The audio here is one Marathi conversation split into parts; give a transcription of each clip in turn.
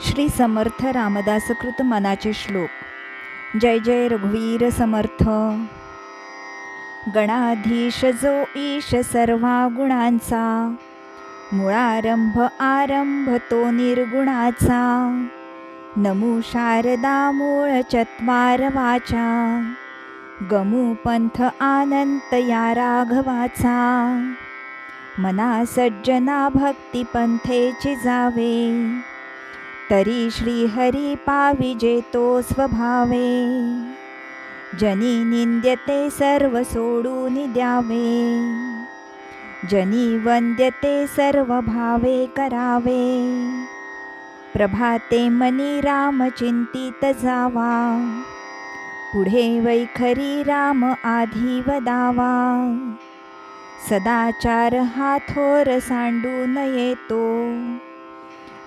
श्री समर्थ रामदासकृत मनाचे श्लोक. जय जय रघुवीर समर्थ. गणाधीश जो ईश सर्वा गुणांचा, मुळारंभ आरंभ तो निर्गुणाचा. नमू शारदा मूळ चत्वार वाचा, गमू पंथ आनंत या राघवाचा. मना सज्जना भक्ती पंथेची जावे, तरी श्रीहरी पाविजे तो स्वभावे. जनी निंद्यते सर्व सोडून द्यावे, जनी वंद्यते सर्व भावे करावे. प्रभाते मनी राम चिंतित जावा, पुढे वैखरी राम आधी वदावा. सदाचार हा थोर सांडून येतो,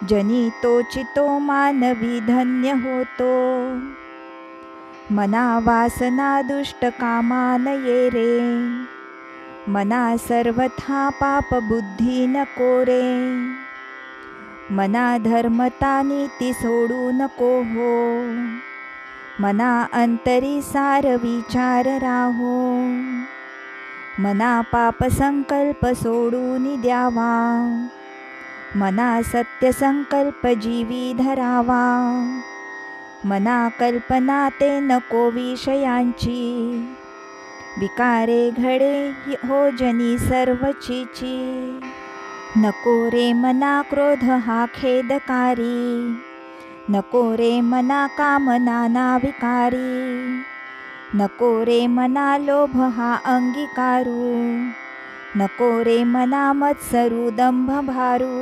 जनी तोचितो मानवी धन्य होतो. मना वासना दुष्ट कामा नये रे, मना सर्वथा पाप बुद्धी नको रे. मना धर्मता नीती सोडू नको हो, मना अंतरी सार विचार राहो. मना पाप संकल्प सोडून द्यावा, मना सत्य संकल्प जीवी धरावा. मना कल्पना ते नको विषयांची, विकारे घडे हो जनी सर्वचीची. नको रे मना क्रोध हा खेदकारी, नको रे मना कामना विकारी. नको रे मना लोभ हा अंगीकारू, नको रे मना मत्सरू दंभ भारू.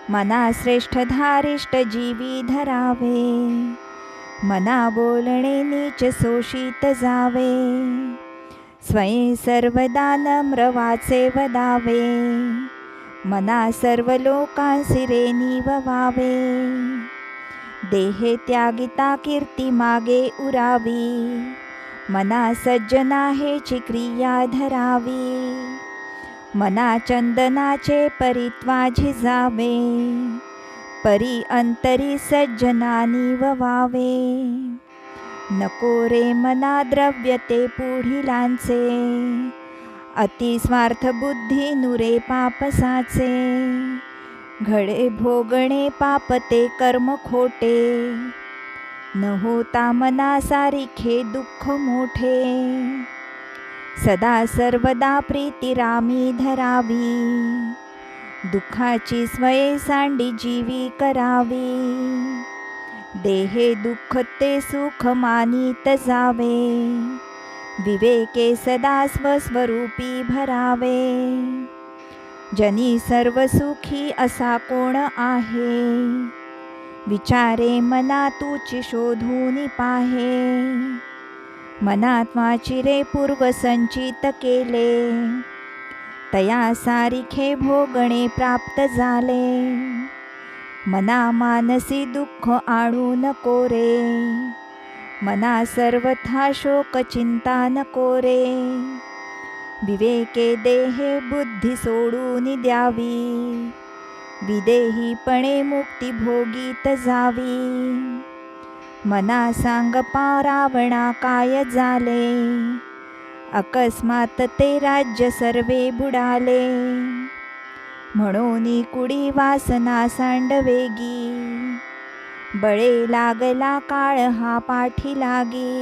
मना श्रेष्ठ धारिष्ट जीवी धरावे, मना बोलणे नीच शोषित जावे. स्वयं सर्वदा नम्र वाचे वदावे, मना सर्व लोकांसी रे निववावे. देहे त्यागिता कीर्ती मागे उरावी, मना सज्जना हेची क्रिया धरावी. मना चंदनाचे परित्वा झिजावे, परी अंतरी सज्जना निववावे. नको रे मना द्रव्य ते पुढिलांचे, अति स्वार्थ बुद्धी नुरे पापसाचे. घडे भोगणे पाप ते कर्म खोटे, न होता मना सारिखे दुःख मोठे. सदा सर्वदा प्रीती रामी धरावी, दुःखाची स्वये सांडी जीवी करावी. देहे दुःख ते सुख मानित जावे, विवेके सदा स्वस्वरूपी भरावे. जनी सर्व सुखी असा कोण आहे, विचारे मना तूची शोधून पाहे. मनात वाची रे पूर्व संचित केले, तया सारिखे भोगणे प्राप्त झाले. मना मानसी दुःख आणू नको रे, मना सर्वथा शोक चिंता नको रे. विवेके देहे बुद्धी सोडून द्यावी, विदेहीपणे मुक्ती भोगीत जावी. मना सांग रावणा काय झाले, अकस्मात ते राज्य सर्वे बुडाले. म्हणून कुडी वासना सांडवेगी, बळे लागला काळ हा पाठी लागी.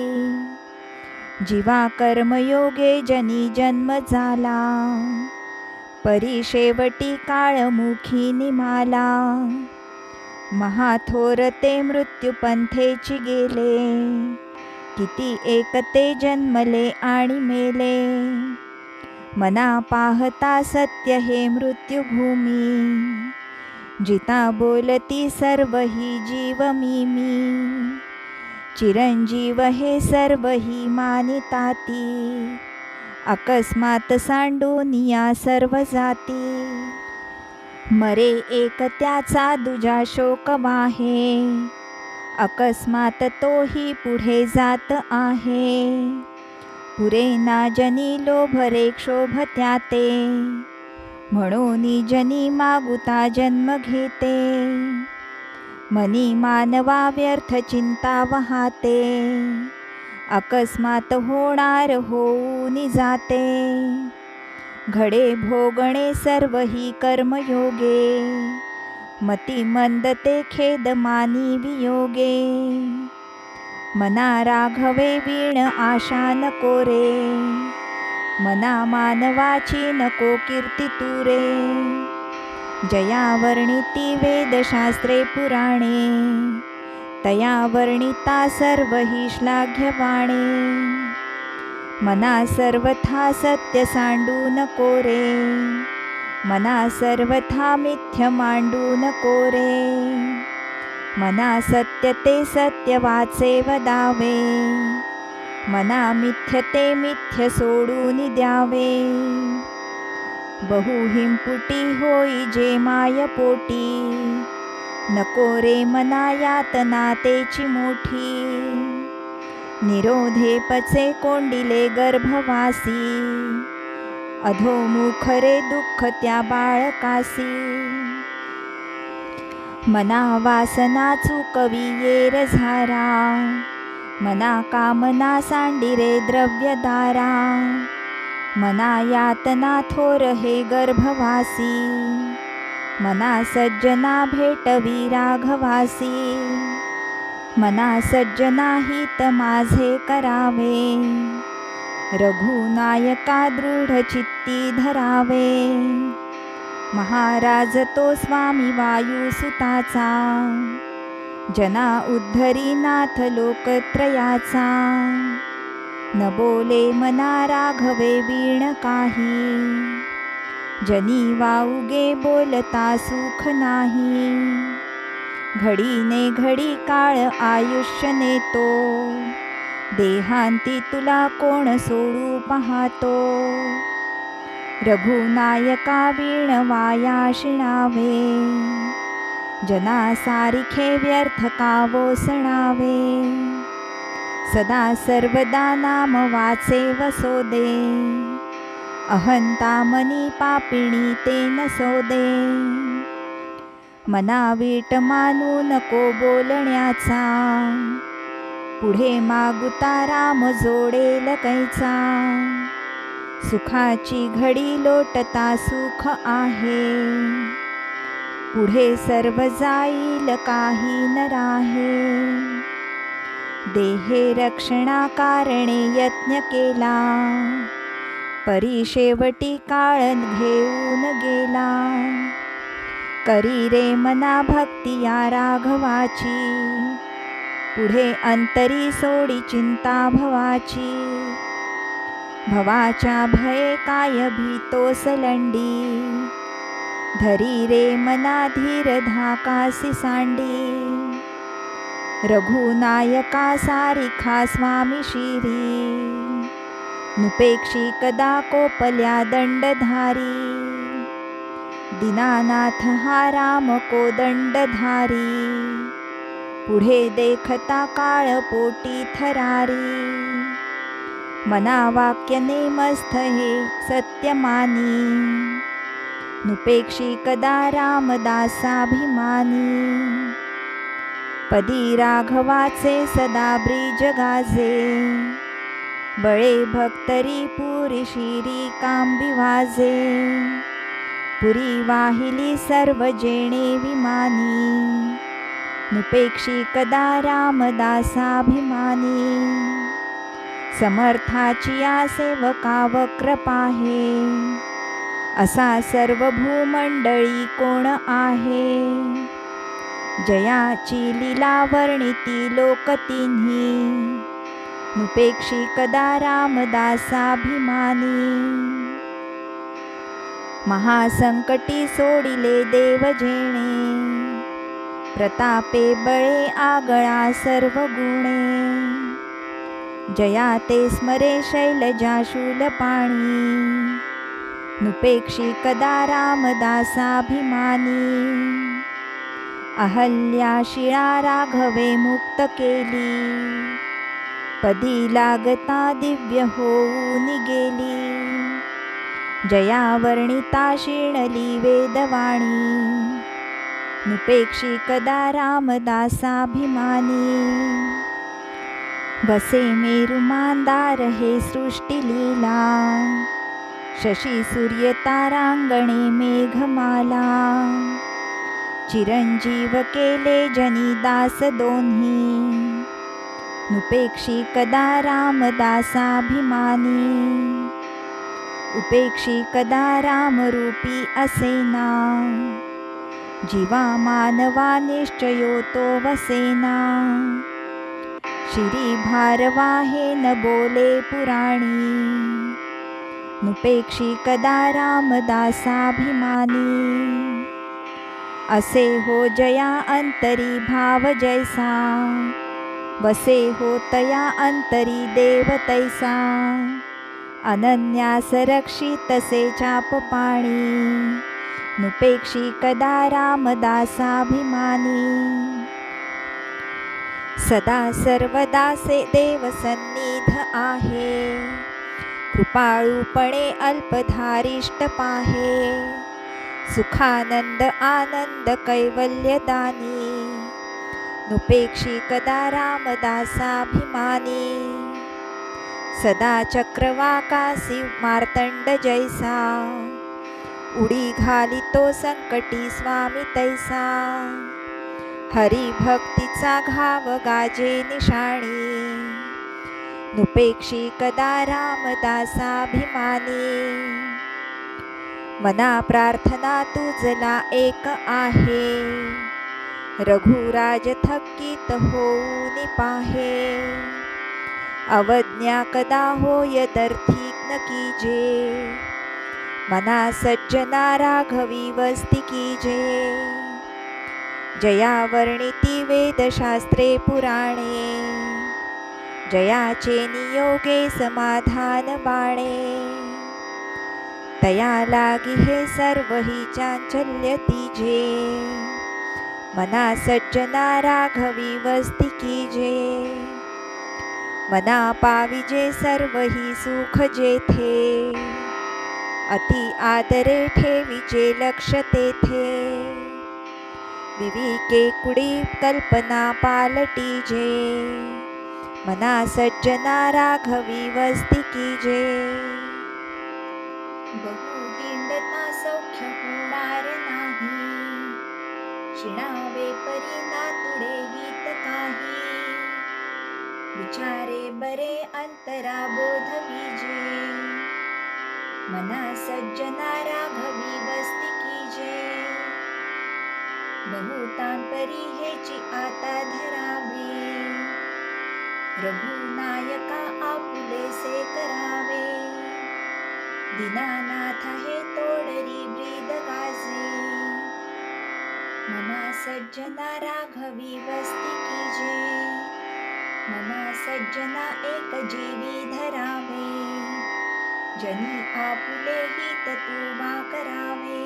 जीवा कर्मयोगे जनी जन्म झाला, परी शेवटी काळ मुखी निमाला. महाथोर ते मृत्यू पंथेची गेले, किती एकते जन्मले आणि मेले. मना पाहता सत्य हे मृत्युभूमी, जिता बोलती सर्व ही जीव मी. चिरंजीव हे सर्व ही मानिताती, अकस्मात सांडून या सर्व जाती. मरे एक त्याचा दुजा शोक वाहे, अकस्मात तोही पुढे जात आहे. पुरे ना जनी लोभ रे क्षोभ त्याते, म्हणून जनी मागुता जन्म घेते. मनी मानवा व्यर्थ चिंता वहाते, अकस्मात होणार होऊन जाते. घडे भोगणे सर्व ही कर्मयोगे, मती मंद ते खेद मानी वियोगे. मना राघवे वीण आशा नको रे, मना मानवाची नको कीर्ती तुरे. जया वर्णिती वेदशास्त्रे पुराणे, तया वर्णिता सर्व ही श्लाघ्यवाणे. मना सर्वथा सत्य सांडू नको रे, मना सर्वथा मिथ्य मांडू नको रे. मना सत्य ते सत्य वाचे वदावे, मना मिथ्य ते मिथ्य सोडून द्यावे. बहुहिंपुटी होई जे माय पोटी, नको रे मना यातना तेची मोठी. निरोधे पचे कोंडिले गर्भवासी, अधोमुख रे दुःख त्या बाळकासी. मना वासना चुकवी येर झारा, मना कामना सांडी रे द्रव्यदारा. मना यातना थोर हे गर्भवासी, मना सज्जना भेटवी राघवासी. मना सज्जना हित माझे करावे, रघुनायका दृढ चित्ती धरावे. महाराज तो स्वामी वायुसुताचा, जना उद्धरी नाथ लोकत्रयाचा. न बोले मना राघवे वीण काही, जनी वाउगे बोलता सुख नाही. घडीने घडी काळ आयुष्य नेतो, देहांती तुला कोण सोडू पाहतो. रघुनायका वीण वाया शिणावे, जना सारिखे व्यर्थ का वोसणावे. सदा सर्वदा नाम वाचे वसोदे, अहंता मनी पापिणी ते नसोदे. मना वीट मानू नको बोलण्याचा, पुढे मागुता राम जोडेल कैचा. सुखाची घडी लोटता सुख आहे, पुढे सर्व जाईल काही न राहे. देहे रक्षणा कारणे यत्न केला, परी शेवटी काळ घेऊन गेला. करी रे मना भक्ती या राघवाची, पुढे अंतरी सोडी चिंता भवाची. भवाच्या भये काय भीतोस लंडी, धरी रे मना धीर धाकासी सांडी. रघुनायका सारिखा स्वामी शिरी, नुपेक्षी कदा कोपल्या दंडधारी. दीनानाथ हा राम कोदंडधारी, पुढे देखता काळ पोटी थरारी. मना वाक्य नेमस्थ हे सत्य मानी, नुपेक्षी कदा रामदासाभिमानी. पदी राघवाचे सदा ब्रिज गाजे, बळे भक्तरी पुरी शिरी कांबी वाजे. पुरी वाहिली सर्व जेणे विमानी, नुपेक्षी कदा रामदासाभिमानी. समर्थाची या सेवका वक्र पाहे, असा सर्व भूमंडळी कोण आहे. जयाची लीला वर्णिती लोक तिन्ही, नुपेक्षी कदा रामदासाभिमानी. महासंकटी सोडिले देव जेणे, प्रतापे बळे आगळा सर्व गुणे. जया ते स्मरे शैलजा शूलपाणी, नुपेक्षी कदा रामदासाभिमानी. अहल्या शिळा राघवे मुक्त केली, पदी लागता दिव्य होऊन गेली. जया वर्णिता शिणली वेदवाणी, नुपेक्षी कदा रामदासाभिमानी. वसे मेरुमांदार हे सृष्टिलीला, शशी सूर्य तारांगणे मेघमाला. चिरंजीव केले जनी दास दोन्ही, नुपेक्षी कदा रामदासाभिमानी. उपेक्षी कदा रामरूपी असेना, जीवा मानवा निश्चयो तो वसेना. शिरी भारवाहे न बोले पुराणी, नुपेक्षी कदा रामदासाभिमानी. असे हो जया अंतरी भाव जैसा, वसे हो तया अंतरी देव तैसा. अनन्यास रक्षितसे चाप पाणी, नुपेक्षी कदा रामदासाभिमानी. सदा सर्वदा से देव सन्निध आहे, कृपाळूपणे अल्पधारिष्ट पाहे. सुखानंद आनंद कैवल्यदानी, नुपेक्षी कदा रामदासाभिमानी. सदा चक्रवाकासी मार्तंड जैसा, उडी घालितो संकटी स्वामी तैसा. हरिभक्तीचा घाव गाजे निशाणी, नुपेक्षी कदा रामदासाभिमानी. मना प्रार्थना तुझला एक आहे, रघुराज थकीत होऊन पाहे. अवज्ञा कदा होय दर्थी न कीजे, मना सज्जना राघवी वस्ती कीजे. जया वर्णिती वेदशास्त्रे पुराणे, जयाचे नियोगे समाधान बाणे. तया लागी हे सर्व ही चांचल्य तीजे, मना सज्जना राघवी वस्ती कीजे. मना पाविजे सर्व ही सुख जेथे, अति आदरे ठेविजे लक्ष तेथे. विविके कुडी कल्पना पालटीजे, मना सज्जना राघवी वस्ती कीजे. बहु हिंडता सौख्य होणार नाही, शिणावे परी नातुडे गीत काही. विचारे बरे अंतरा बोध विजे, मना सज्जना राघवी वस्ती कीजे. बहुतांपरी हेची आता धरावे, रघुनायका आपुलेसे करावे. दीनानाथ हे तोडरी ब्रीद गाजे, मना सज्जना राघवी वस्ती कीजे. मना सज्जना एक जीवी धरावे, जनी आपुले हित तुमा करावे.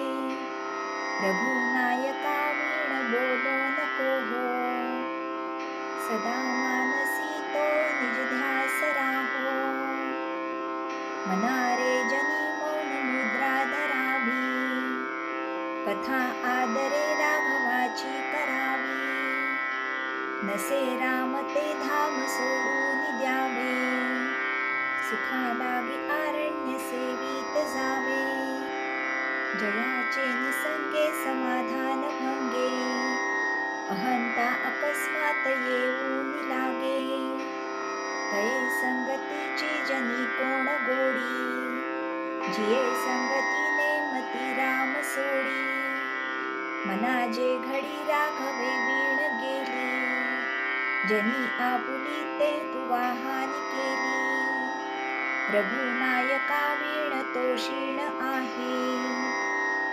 रघुनायका वीण बोलो नको हो, सदा मानसी तो निज ध्यास राहो. मनारे जनी मौन मुद्रा धरावी, कथा आदरे राघवाची करावी. नसे राम ते धाम सोडून द्यावे, सुखालागी आरण्य सेवित जावे. जयाचे निसंगे समाधान भंगे, अहंता अकस्मात येऊन लागे. तये संगतीची जनी कोण गोडी, जिये संगतीने मती राम सोडी. मना जे घडी राघवे वीण गेली, जनी आपुली ते तुवा हानी केली. रघुनायका वीण तो क्षीण आहे,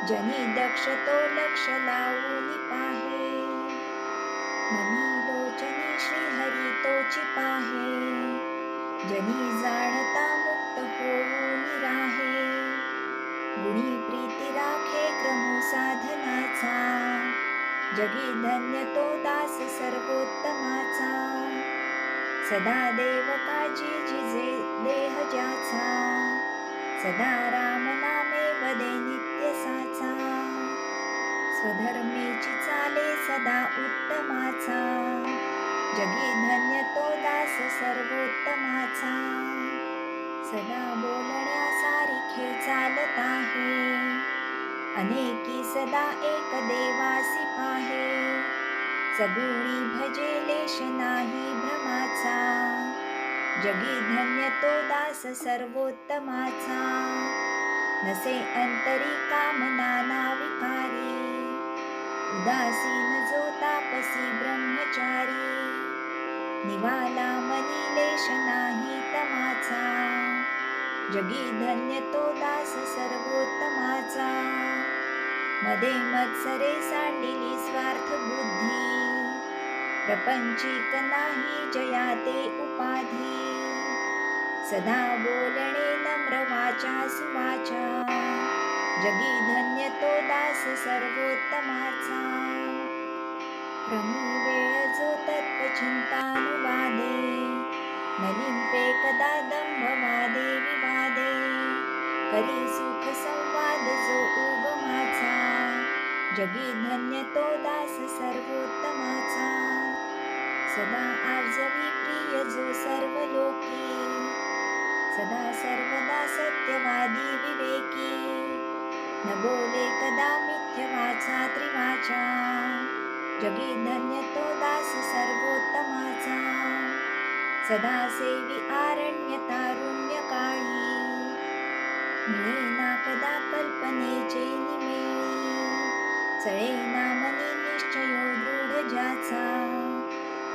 जनी दक्ष तो लक्ष लावून पाहे. मनी लोचनी श्रीहरी तोची पाहे, जनी जाणता मुक्त होऊन राहे. गुणी प्रीती राखे क्रमो साधनाचा, जगी धन्य तो दास सर्वोत्तमाचा. सदा देव काजी जिजे देह ज्याचा, सदा राम नामे वदे नित्य साचा. स्वधर्मेची चाले सदा उत्तमाचा, जगी धन्य तो दास सर्वोत्तमाचा. सदा बोलण्यासारिखे चालत आहे, अनेकी सदा एक देवासी पाहे. सगुणी भजे लेश नाही भ्रमाचा, जगी धन्य तो दास सर्वोत्तमाचा. नसे अंतरी कामना ना विकारी, उदासीन जो तापसी ब्रह्मचारी. निवाला मनी लेश नाही तमाचा, जगी धन्य तो दास सर्वोत्तमाचा. मदे मत्सरे सांडिली स्वार्थ बुद्धी, प्रपंचिक नाही जया ते उपाधी. सदा बोलणे नम्र वाचा सुवाचा, जगी धन्य तो दास सर्वोत्तमाचा. क्रमी वेळ जो तत्वचिंतानुवादे, न लिंपे कदा दंभ वादे विवादे. करी सुख संवाद जो उगमाचा, जगी धन्य तो दास सर्वोत्तमाचा. सदा आर्जवी प्रिय जो सर्व लोकी, सदा सर्वदा सत्यवादी विवेकी. न बोले कदा मिथ्य वाचा त्रिवाचा, जगी धन्य तो दास सर्वोत्तमाचा. सदा सेवी आरण्य तारुण्य काळी, मिळेना कदा कल्पनेचे निमेळी. चळेना मनी निश्चयो दृढ ज्याचा,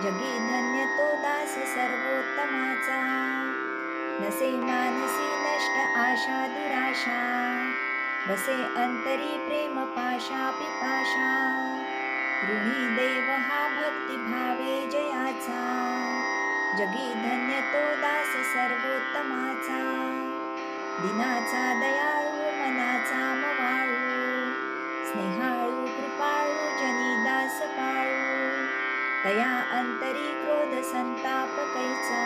जगी धन्य तो दास सर्वोत्तमाचा. नसे मानसी नष्ट आशा दुराशा, बसे अंतरी प्रेम पाशा पिपाशा. ऋणी देव हा भक्ती भावे जयाचा, जगी धन्य तो दास सर्वोत्तमाचा. दिनाचा दयाळू मनाचा मवाळू, स्नेहाळू कृपाळू जनी दास पाळू. तया अंतरी क्रोध संताप कैचा,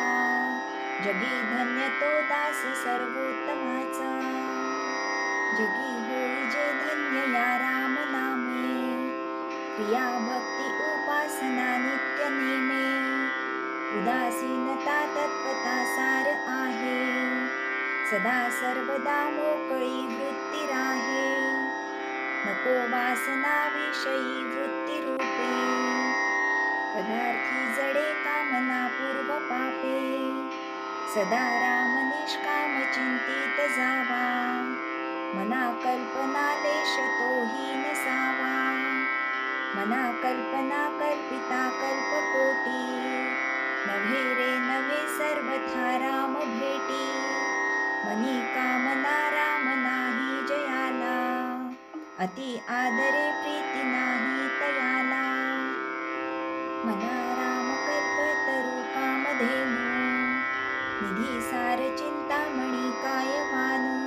जगी धन्य तो दास सर्वोत्तमाचा. जगी होई जे धन्य या राम नामे, क्रिया भक्ती उपासना नित्य नेमे. उदासीनता तत्वता सार आहे, सदा सर्वदा मोकळी वृत्ती राहे. नको वासना विषयी वृत्ती रूपे, पदार्थी जडे कामना पूर्व पापे. सदा राम निष्काम चिंतित जावा, मना कल्पना लेश तोही नसावा. मना कल्पना कल्पिता कल्पकोटी, नव्हे रे नव्हे सर्वथा राम भेटी. मनी कामना राम नाही जयाला, अति आदरे प्रीती नाही तयाला. मना राम कल्पतरू कामधेनू, निधी सार चिंतामणी काय वानू.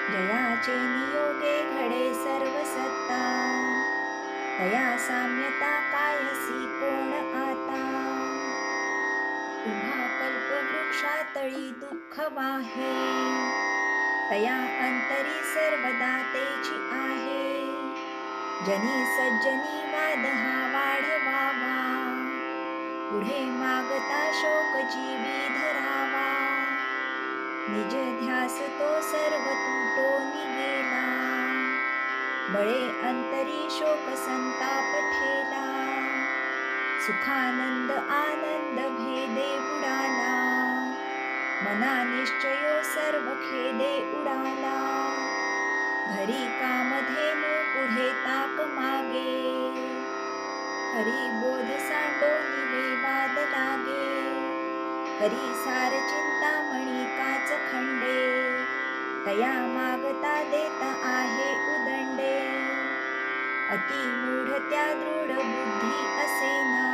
जयाचे नियोगे घडे सर्व सत्ता, तया साम्यता कायसी कोण आता. उभा कल्प वृक्षातळी दुःख वाहे, तया अंतरी सर्वदा तेची आहे. जनी सज्जनी वाद हा वाढवावा, पुढे मागता शोक जीवी धरावा. निज ध्यास तो सर्व तुटोनी गेला, बळे अंतरी शोक संताप ठेला. सुखानंद आनंद भेदे बुडाला, मना निश्चयो सर्व खेदे उडाला. घरी कामधेनू पुढे ताक मागे, हरी बोध सांडोनी वेवाद लागे. करी सार चिंतामणी काच खंडे, तया मागता देता आहे उदंडे. अति मूढ त्या दृढ बुद्धी असेना,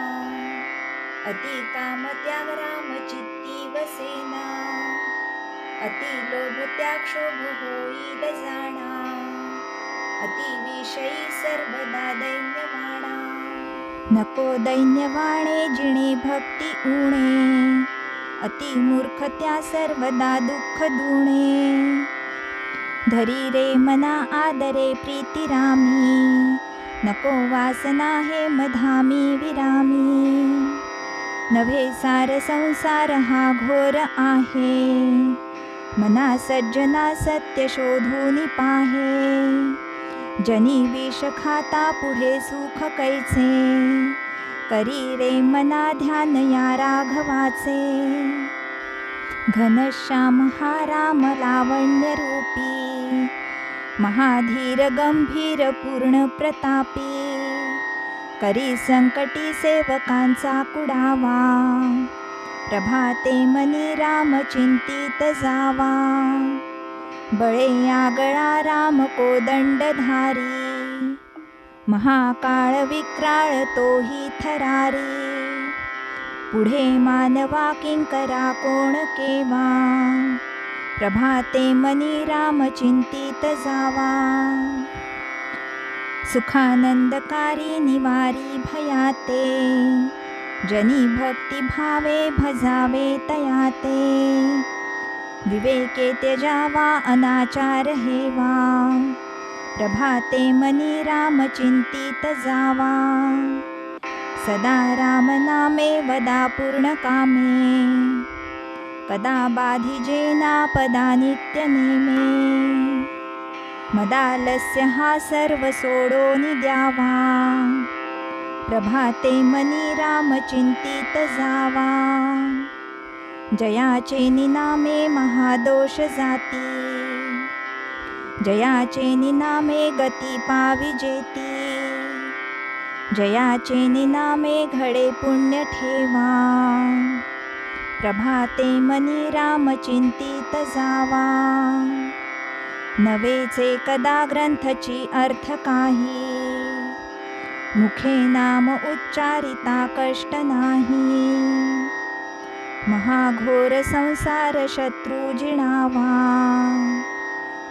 अति काम त्याग राम चित्ती वसेना. अति लोभ त्या क्षोभ होईल जाणा, अति विषयी सर्वदा दैन्यवाणा. नको दैन्यवाणे जिणे भक्ती उणे, अति मूर्ख त्या सर्वदा दुःख दुणे. धरी रे मना आदरे प्रीती रामी, नको वासना हे मधामी विरामी. नव्हे सार संसार हा घोर आहे, मना सज्जना सत्य शोधून पाहे. जनी विष खाता पुढे सुख कैचे, करी रे मना ध्यान या राघवाचे. घनश्याम हा राम लावण्य रूपी, महाधीर गंभीर पूर्ण प्रतापी. करी संकटी सेवकांचा कुडावा, प्रभाते मनी राम चिंतित जावा. बळे आगळा राम कोदंडधारी, महाकाळ विक्राळ तोही थरारी. पुढे मानवा किंकरा कोण केवा, प्रभाते मनी राम चिंतित जावा. सुखानंदकारी निवारी भयाते, जनी भक्ती भावे भजावे तयाते. विवेके त्यजावा अनाचार हेवा, प्रभाते मनी राम चिंतित जावा. सदा राम नामे वदा पूर्ण कामे, कदा बाधिजेना पदा नित्य नेमे. मदालस्य हा सर्व सोडोन द्यावा, प्रभाते मनी राम चिंतित जावा. जयाचे निनामे महादोष जाती, जयाचे निनामे गती पाविजेती. जयाचे निनामे घडे पुण्य ठेवा, प्रभाते मनी राम चिंतित जावा. नवेचे कदा ग्रंथची अर्थ काही, मुखे नाम उच्चारिता कष्ट नाही. महाघोर संसार शत्रु जिणावा,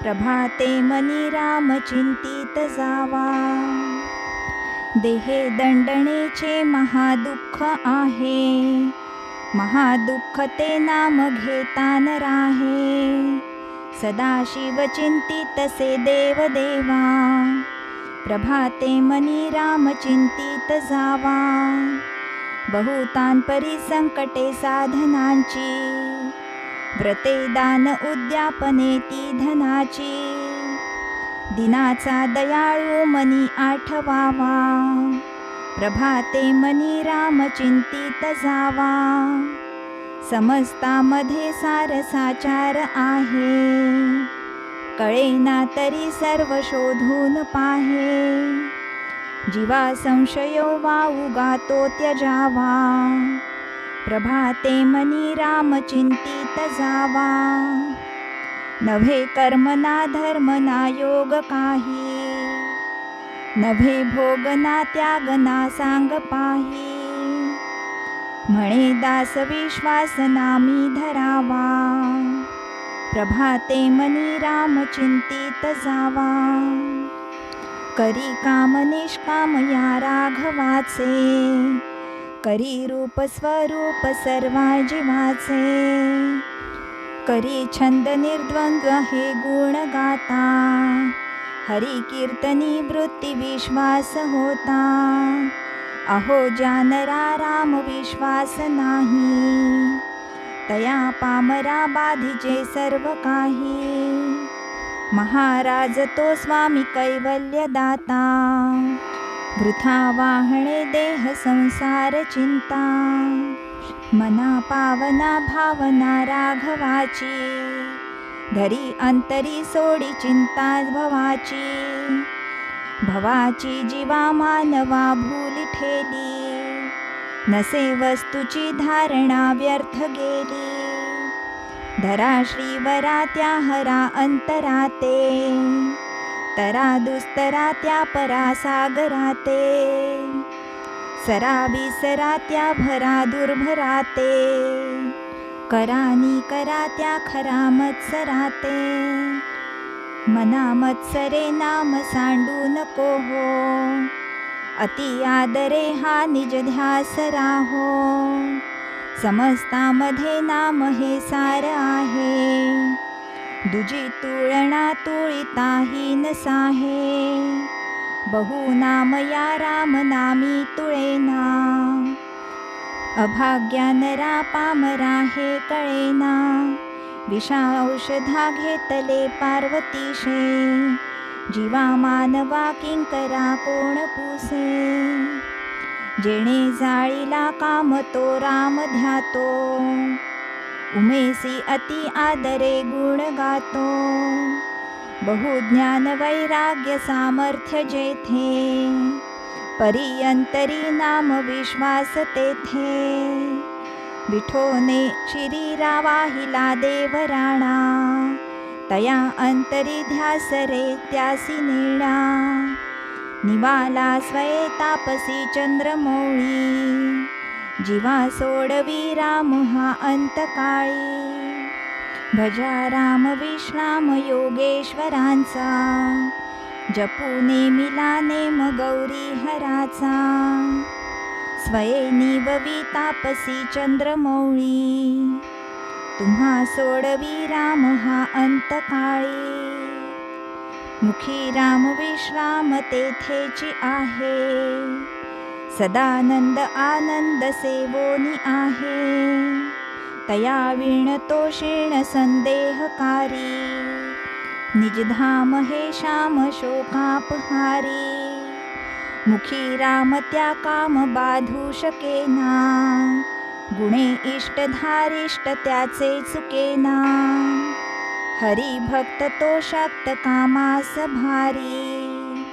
प्रभाते मनी राम चिंतित जावा. देहे दंडणेचे महादुःख आहे, महादुःख ते नाम घेता न राहे. सदाशिव चिंतित से देव देवा, प्रभाते मनी राम चिंतित जावा. बहुतान परी संकटे साधनांची, व्रते दान उद्यापने ती धनाची. दिनाचा दयाळू मनी आठवावा, प्रभाते मनी राम चिंतित जावा. समस्तामध्ये सार साचार आहे, कळेना तरी सर्व शोधून पाहे. जीवा संशयो वा उगातो त्यजावा, प्रभाते मनी राम चिंतित जावा. नव्हे कर्म ना धर्म ना योग काही, नव्हे भोग ना त्याग ना सांग पाही. म्हणे दास विश्वास नामी धरावा, प्रभाते मनी राम चिंतित जावा. करी काम निष्काम या राघवाचे, करी रूप स्वरूप सर्वा जीवाचे. करी छंद निर्द्वंद्व हे गुण गाता, हरी कीर्तनी वृत्ती विश्वास होता. अहो जानरा राम विश्वास नाही, तया पामरा बाधिजे सर्व काही. महाराज तो स्वामी कैवल्य दाता, वृथा वाहणे देह संसार चिंता. मना पावना भावना राघवाची, धरी अंतरी सोडी चिंता भवाची. भवाची जीवा मानवा भूली ठेली, नसे वस्तूची धारणा व्यर्थ गेली. धरा श्रीवरा त्या हरा अंतराते, तरा दुस्तरा त्या परा सागराते. सरा विसरा त्या भरा दुर्भराते, करानी करा त्या खरा मत्सराते. मना मत्सरे नाम सांडू नको हो, अति आदरे हा निज ध्यास राहो. समस्तामध्ये नाम हे सार आहे, दुजी तुळणा तुळिताही नसाहे. बहु नाम या राम नामी तुळेना, अभाग्या नरा पामरा हे कळेना, विषा औषधा घेतले पार्वतीशे, जीवा मानवा किंकरा कोण पुसे, जेणे जाळीला काम तो राम ध्यातो, उमेसी अति आदरे गुण गातो, बहु ज्ञान वैराग्य सामर्थ्य जेथे, परियंतरी नाम विश्वास तेथे, विठोने शिरीरा वाहिला देवराणा, तया अंतरी ध्यास रे त्यासी नेणा, निवाला स्वये तापसी चंद्रमौळी, जीवा सोडवी राम हा अंतकाळी, भजा राम विश्राम योगेश्वरांचा, जपू नेमिला नेम गौरी हराचा, स्वये निववी तापसी चंद्रमौळी, तुम्हा सोडवी राम हा अंतकाळी, मुखी राम विश्राम तेथेची आहे, सदानंद आनंद सेवोनी आहे, तया विण तो क्षीण संदेहकारी, निजधाम हे श्याम शोकापहारी, मुखी राम त्या काम बाधू शकेना, गुणे इष्टधारिष्ट त्याचे चुकेना, हरी भक्त तो शाक्त कामास भारी,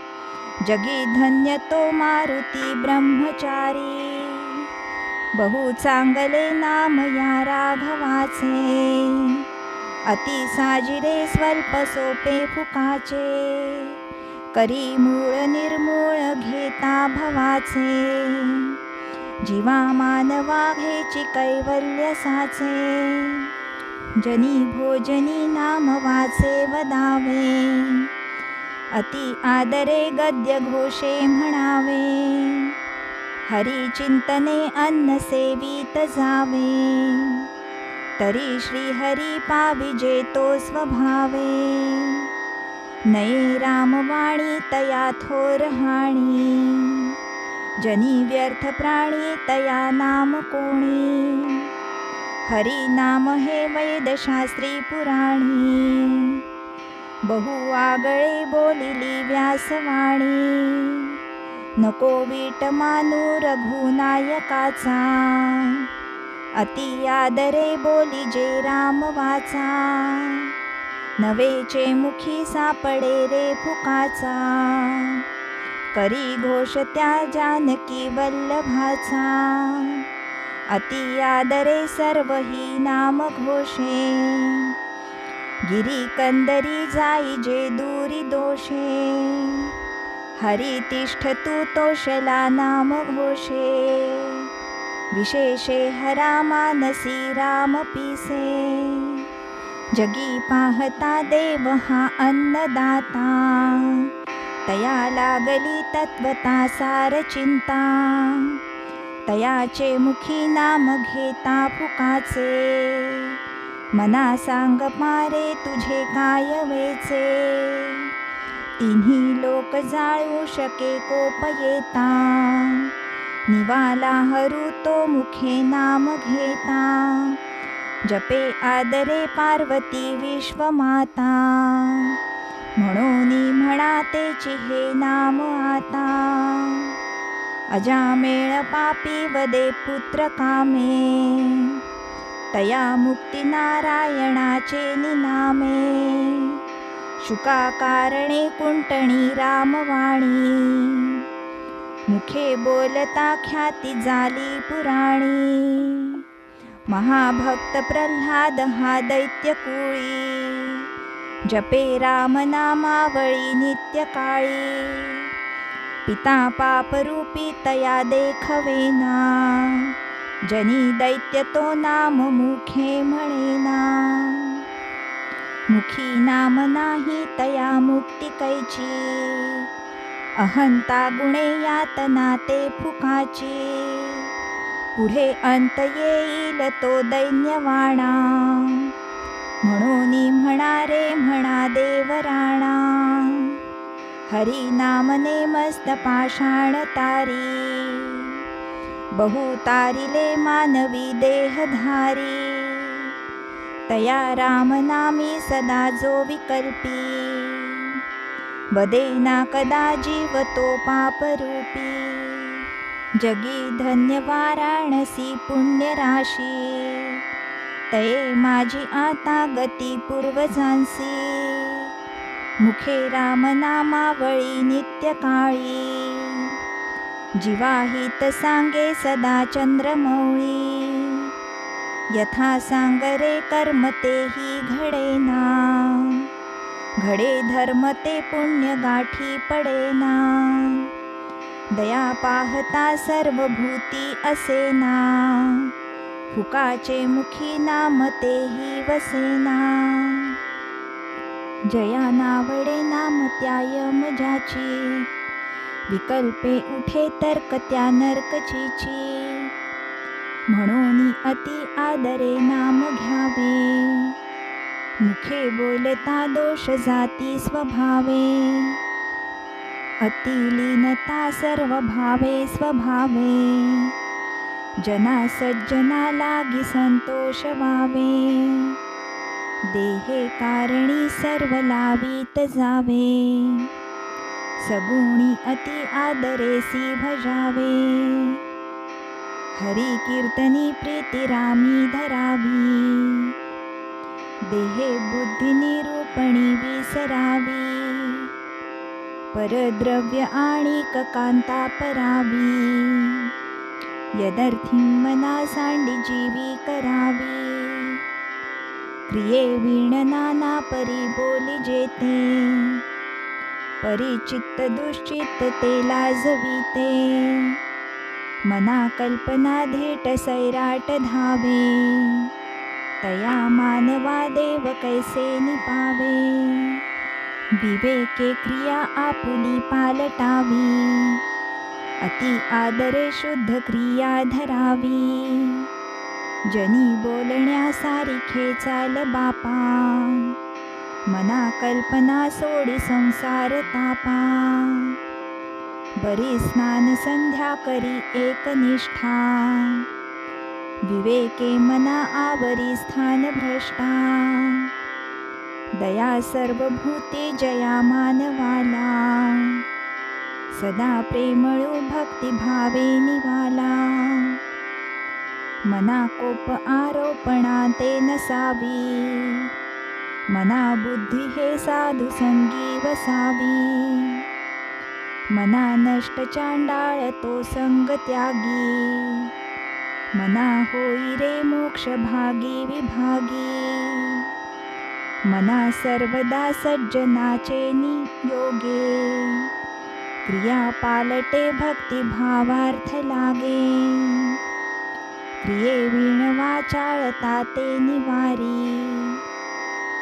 जगी धन्य तो मारुती ब्रह्मचारी, बहु चांगले नाम या राघवाचे, अति साजिरे स्वल्प सोपे फुकाचे, करी मूळ निर्मूळ घेता भवाचे, जीवा मानवा घेची कैवल्य साचे, जनी भोजनी नाम वाचे वदावे, अति आदरे गद्य घोषे म्हणावे, हरी चिंतने अन्न सेवित जावे, तरी श्री हरी पाविजे तो स्वभावे, नये रामवाणी तया थोर हाणी, जनी व्यर्थ प्राणी तया नाम कोणी, हरी नाम हे वेदशास्त्री पुराणी, बहु आगळे बोलिली व्यासवाणी, नको वीट मानू रघुनायकाचा, अति आदरे बोली जे राम वाचा, नवेचे मुखी सापडे रे फुकाचा, करी घोष त्या जानकी वल्लभाचा, अति आदरे सर्व ही नाम घोषे, गिरी कंदरी जाई जे दूरी दोषे, हरी तिष्ठ तू तोषला नाम घोषे, विशेषे हरा मानसी राम पिसे, जगी पाहता देव हा अन्नदाता, तया लागली तत्वता सार चिंता, तयाचे मुखी नाम घेता फुकाचे, मना सांग पारे तुझे काय वेचे, तिन्ही लोक जाळू शके कोप येता, निवाला हरू तो मुखे नाम घेता, जपे आदरे पार्वती विश्वमाता, म्हणूनी म्हणा तेची हे नाम आता, अजामेळ पापी वदे पुत्र कामे, तया मुक्ती नारायणाचे निनामे, शुका कारणे कुंटणी रामवाणी, मुखे बोलता ख्याती झाली पुराणी, महाभक्त प्रल्हाद हा दैत्य कुळी, जपे राम नामावळी नित्य काळी, पिता पापरूपी तया देखवेना, जनी दैत्य तो नाम मुखे म्हणेना, मुखी नाम नाही तया मुक्ती कैची, अहंता गुणे यातना ते फुकाची, पुढे अंत येईल तो दैन्यवाणा, म्हणूनी म्हणा रे म्हणा देवराणा, हरी नामने मस्त पाषाण तारी, बहु तारिले मानवी देहधारी, तया राम नामी सदा जो विकल्पी, बदेना कदा जीव तो पापरूपी, जगी धन्य वाराणसी पुण्य राशी, तये माझी आता गती पूर्वजांसी, मुखे राम नामावळी नित्य काळी, जीवाहित सांगे सदा चंद्रमौळी, यथा सांगरे कर्म तेही घडेना, घडे धर्म ते पुण्य गाठी पडेना, दया पाहता सर्व भूती असेना, फुकाचे मुखी नाम तेही वसेना, जया नावडे नाम त्या यमजाची, विकल्पे उठे तर्क त्या नरकचीची, म्हणून अति आदरे नाम घ्यावे, मुखे बोलता दोष जाती स्वभावे, अतिलीनता सर्व भावे स्वभावे, जना सज्जना लागी संतोष वावे, देहे कारणी सर्व लावीत जावे, सगुणी अति आदरेसी भजावे, हरी कीर्तनी प्रीती रामी धरावी, देहे बुद्धी निरूपणी विसरावी, परद्रव्य आणिक कांता परावी, यदर्थी मना सांडी जीवी करावी, क्रिये वीण नाना परी बोली जेते, परिचित्त दुश्चित्त ते लाजविते, मना कल्पना धेट सैराट धावे, तया मानवा देव कैसे निपावे, विवेके क्रिया आपुली पालटावी, अति आदरे शुद्ध क्रिया धरावी, जनी बोलण्या सारिखे चाल बापा, मना कल्पना सोडी संसार तापा, बरी स्नान संध्या करी एकनिष्ठा, विवेके मना आवरी स्थान भ्रष्टा, दया सर्वभूते जया मानवाला, सदा प्रेमळू भक्ती भावे निवाला, मना कोप आरोपणा ते नसावी, मना बुद्धी हे साधू संगी वसावी, मना नष्ट चांडाळ तो संग त्यागी, मना होई रे मोक्ष भागी विभागी, मना सर्वदा सज्जनाचे नियोगे, क्रिया पालटे भक्ती भावार्थ लागे, क्रिये वीण वाचाळता ते निवारी,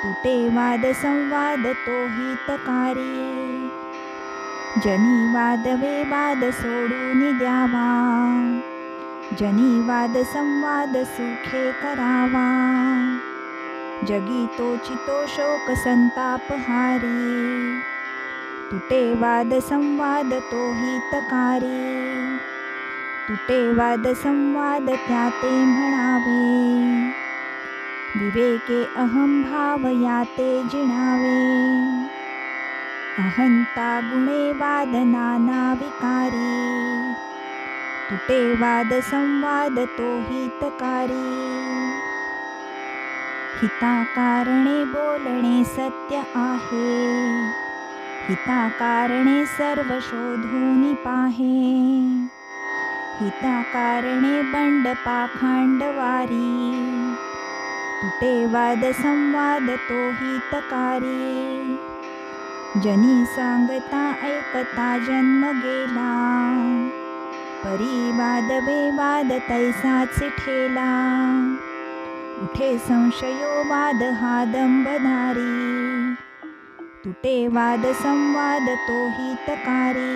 तुटे वाद संवाद तो हितकारी, जनी वाद विवाद सोडून द्यावा, जनी वाद संवाद सुखे करावा, जगी तोची तो शोक संताप हारी, तुटे वाद संवाद तो हितकारी, तुटे वाद संवाद त्या ते म्हणावे, विवेके अहम भाव याते जिणावे, अहंता गुणे वाद नाना विकारी, तुटे वाद संवाद तो हितकारी, हिताकारणे बोलणे सत्य आहे, हिताकारणे सर्व शोधून पाहे, हिताकारणे बंड पाखांडवारी, तुटे वाद संवाद तो हितकारी, जनी सांगता ऐकता जन्म गेला, परी वाद विवाद तैसाच ठेला, उठे संशयो वाद हा दंभधारी, तुटे वाद संवाद तो हितकारी,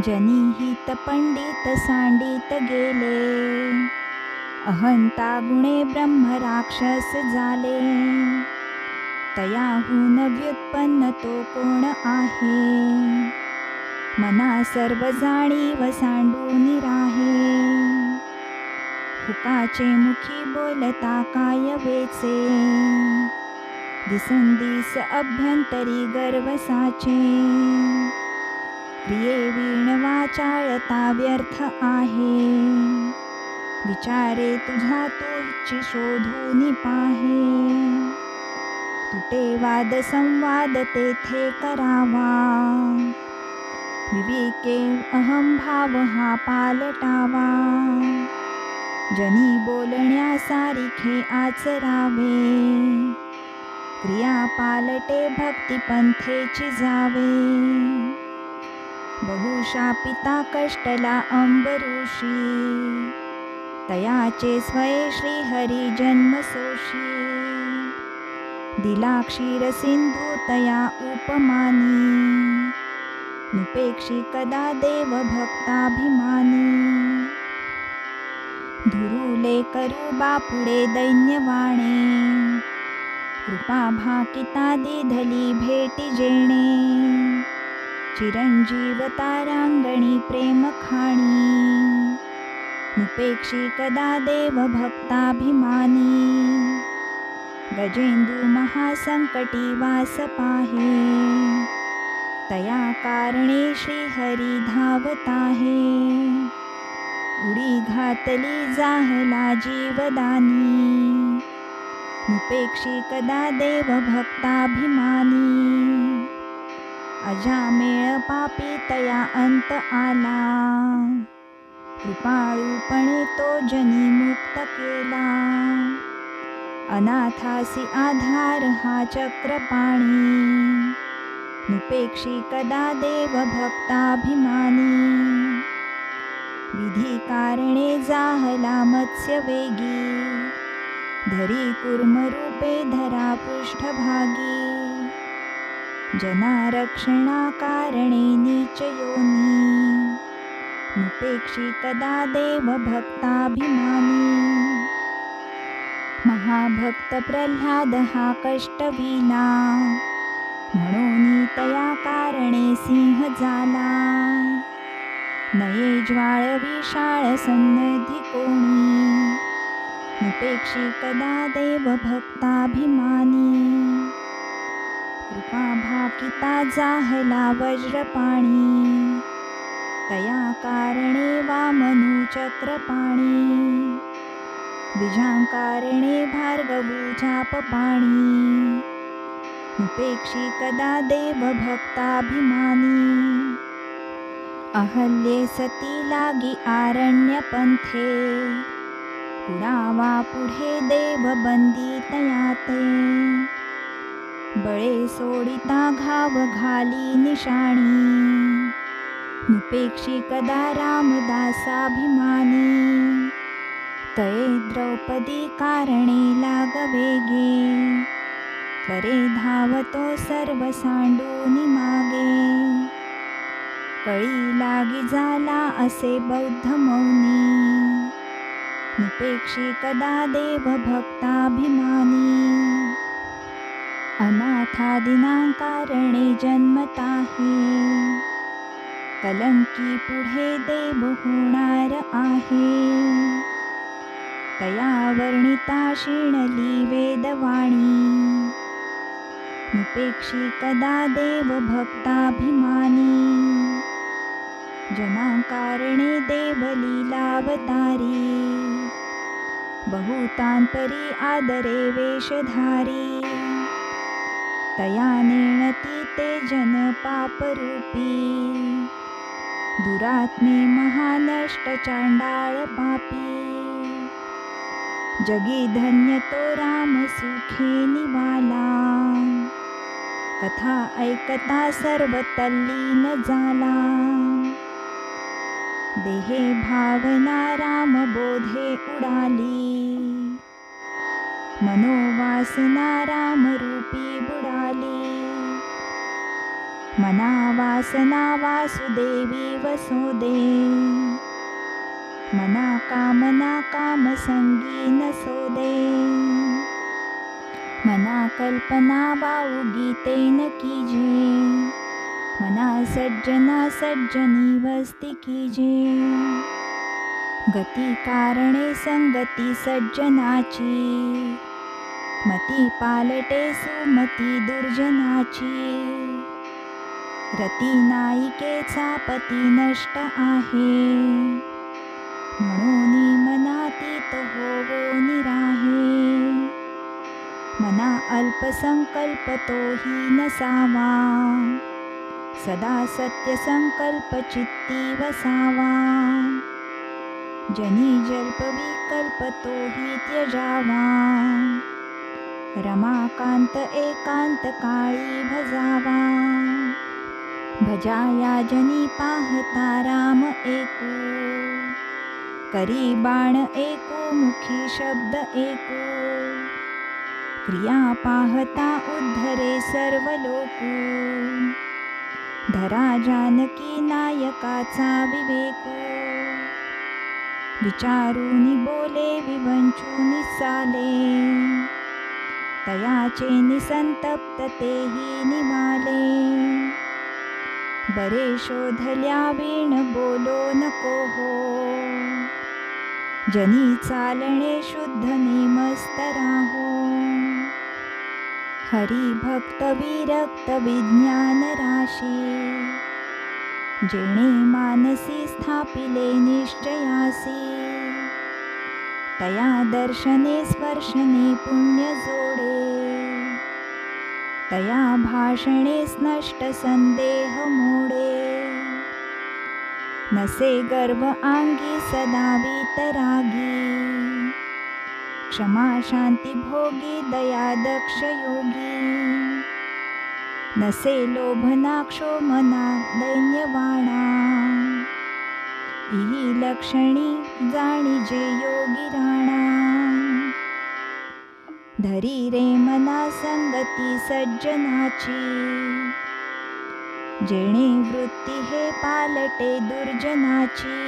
जनी हित पंडित सांडित गेले, अहंता गुणे ब्रह्म राक्षस झाले, तयाहून व्युत्पन्न तो कोण आहे. मना सर्व जाणीव सांडून राहे. हुकाचे मुखी बोलता काय वेचे. दिसून दिस अभ्यंतरी गर्व साचे. क्रिये वीण वाचाळता व्यर्थ आहे. विचारे तुझा तोची शोधून पाहे. तुटे वाद संवाद तेथे करावा. विवेके अहंभाव हा पालटावा. जनी बोलण्या सारिखे आचरावे. क्रिया पालटे भक्ती पंथेची जावे. बहुशापिता कष्टला अंबऋषी. तयाचे स्वये श्रीहरी जन्म सोशी. दिला क्षीर सिंधू तया उपमानी. नुपेक्षी कदा देव भक्ताभिमानी. धुरुले करू बापुडे दैन्यवाणे. कृपा भाकिता दिधली भेटी जेणे. चिरंजीव तारांगणी प्रेम खाणी. नुपेक्षी कदा देव भक्ताभिमानी. गजेंदू महासंकटी वास पाहे. तया कारणे श्रीहरी धावताहे. उडी घातली जाहला जीवदानी. नुपेक्षी कदा देव भक्ताभिमानी. अजामेळ पापी तया अंत आला. कृपाळूपणे तो जनी मुक्त केला. अनाथासी आधार हा चक्रपाणी. नुपेक्षी कदा देव भक्ताभिमानी. विधी कारणे जाहला मत्स्यवेगी. धरी कूर्मरूपे धरा पृष्ठभागी. जना रक्षणा कारणे नीच योनी. नुपेक्षी कदा देव भक्ताभिमानी. महाभक्त प्रल्हाद हा कष्टविला. म्हणून तया कारणे सिंह झाला. नये ज्वाळ विशाळ सन्नधी कोणी. नुपेक्षी कदा देव भक्ताभिमानी. कृपा भाकिता जाहला वज्रपाणी. तया कारणे वामनू चक्रपाणी. बीजांकारणे भार्गवू चापपाणी. नुपेक्षी कदा देव भक्ताभिमानी. अहल्ये सती लागी आरण्यपंथे. कुडावा पुढे देव बंदी तयाते. बळे सोडिता घाव घाली निशाणी. नुपेक्षी कदा रामदासाभिमानी. तये द्रौपदी कारणे लागवेगे. त्वरे धावतो सर्व सांडून मागे. कळी लागी झाला असे बौद्ध मौनी. नुपेक्षी कदा देव भक्ताभिमानी. अनाथादीना कारणे जन्मताहे. कलंकी पुढे देव होणार आहे. तया वर्णिता शिणली वेदवाणी. नुपेक्षी कदा देव भक्ताभिमानी. जनाकारणे देव लीलावतारी. बहुतांपरी आदरे वेशधारी. तया नेणती ते जन पापरूपी. दुरात्मे महानष्ट चांडाळ पापी. जगी धन्य तो राम सुखे निवाला. कथा ऐकता सर्व तल्लीन झाला. देहे भावना राम बोधे उडाली. मनोवासना राम रूपी बुडाली. मना वासना वासुदेवी वसोदे. मना कामना कामसंगी नसोदे. मना कल्पना बाऊगी ते न कीजे, मना सज्जना सज्जनी वस्ती कीजे. गती कारणे संगती सज्जनाची, मती पालटे सुमती दुर्जनाची. रती नायिकेचा पती नष्ट आहे, म्हणून मनातीत होवो निराहे. मना अल्पसंकल्प तोही नसावा, सदा सत्य संकल्प चित्ती वसावा. जनी जल्प विकल्प तोही त्यजावा, रमाकांत एकांत काळी भजावा. भजाया जनी पाहता राम एकू, करी बाण एकू मुखी शब्द एकू. क्रिया पाहता उद्धरे सर्व लोकू, धरा जानकी नायकाचा विवेकू. विचारूनी बोले विवंचूनी चाले, तयाचे निसंतप्त तेही निवाले. बरे शोधल्या वीण बोलो नको हो, जनी चालणे शुद्ध नेमस्त राहो. हरी भक्त विरक्त विज्ञान राशी, जेणे मानसी स्थापिले निश्चयासी. तया दर्शने स्पर्शने पुण्य जोडे, तया भाषणे नष्ट संदेह मोडे. नसे गर्व आंगी सदा वितरागी, क्षमा शांती भोगी दया दक्ष योगी. नसे लोभना क्षोमना दैन्यवाणा, ही लक्षणी जाणीजे योगी राणा. धरी रे मना संगती सज्जनाची, जेणे वृत्ती हे पालटे दुर्जनाची.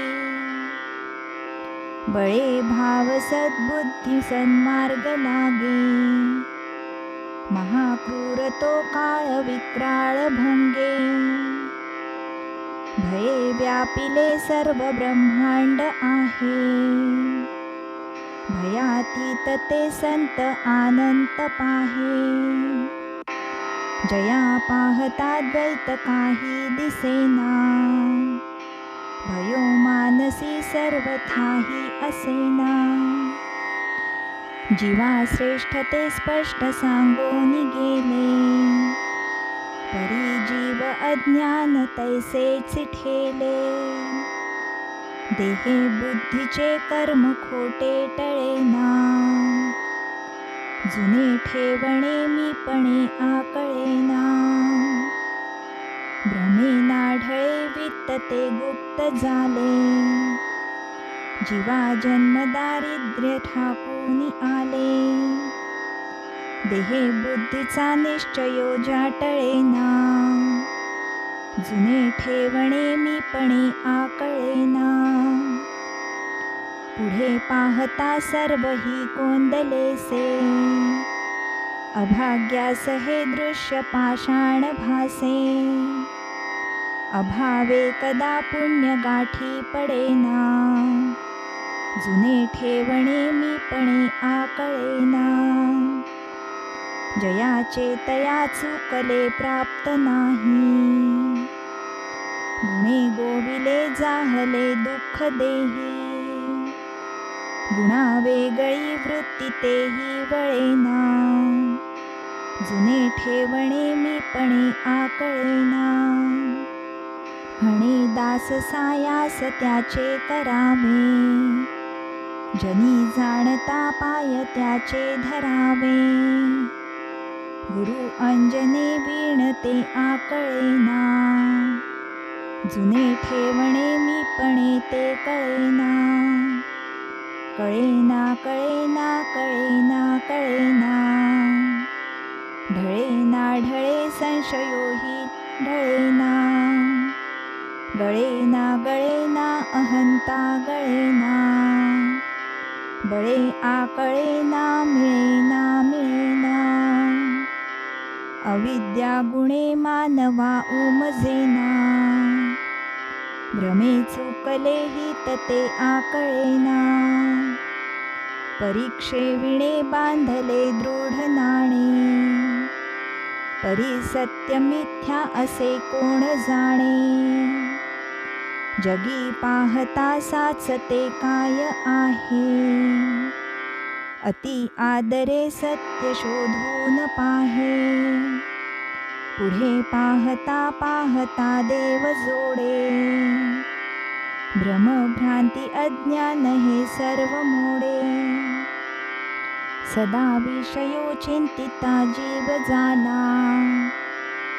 बळे भाव सद्बुद्धी सन्मार्ग लागे, महाक्रूर तो काळ विक्राळ भंगे. भये व्यापिले सर्व ब्रह्मांड आहे, भयातीत ते संत अनंत पाहे. जया पाहता द्वैत काही दिसेना, भयो मानसी सर्वथाही असेना. जीवा श्रेष्ठ ते स्पष्ट सांगोनी गेले, परी जीव अज्ञान तैसेच ठेले. देहे बुद्धीचे कर्म खोटे टळेना, जुने ठेवणे मीपणे आकळेना. भ्रमे नाढळे वित्त ते गुप्त झाले, जीवा जन्म दारिद्र्य ठाकूनी आले. देहे बुद्धीचा निश्चयो जाटळेना, जुने ठेवणे मीपणे आकळेना. पुढे पाहता सर्व ही कोंदलेसे, अभाग्यास हे दृश्य पाषाण भासे. अभावे कदा पुण्य गाठी पडेना, जुने ठेवणे मीपणे आकळेना. जयाचे तया चुकले प्राप्त नाही, गुणे गोविले जाहले दुःख देही. गुणा वेगळी वृत्ती तेही वळेना, जुने ठेवणे मीपणे आकळेना. म्हणे दास सायास त्याचे करावे, जनी जाणता पाय त्याचे धरावे. गुरु अंजने वीणते आकळेना, जुने ठेवणे मीपणे ते कळेना. कळेना कळेना कळेना कळेना, ढळेना ढळे संशयोही ढळेना. गळेना गळेना अहंता गळेना, बळे आकळेना मिळेना मिळेना. अविद्या गुणे मानवा उमजेना, भ्रमे चुकले हित ते आकळेना, परीक्षे विणे बांधले दृढ नाणे, परी सत्य मिथ्या असे कोण जाणे, जगी पाहता साचते काय आहे, अति आदरे सत्य शोधून पाहे, पुढे पाहता पाहता देव जोडे, भ्रमभ्रांती अज्ञान हे सर्व मोडे, सदा विषयो चिंतिता जीव झाला,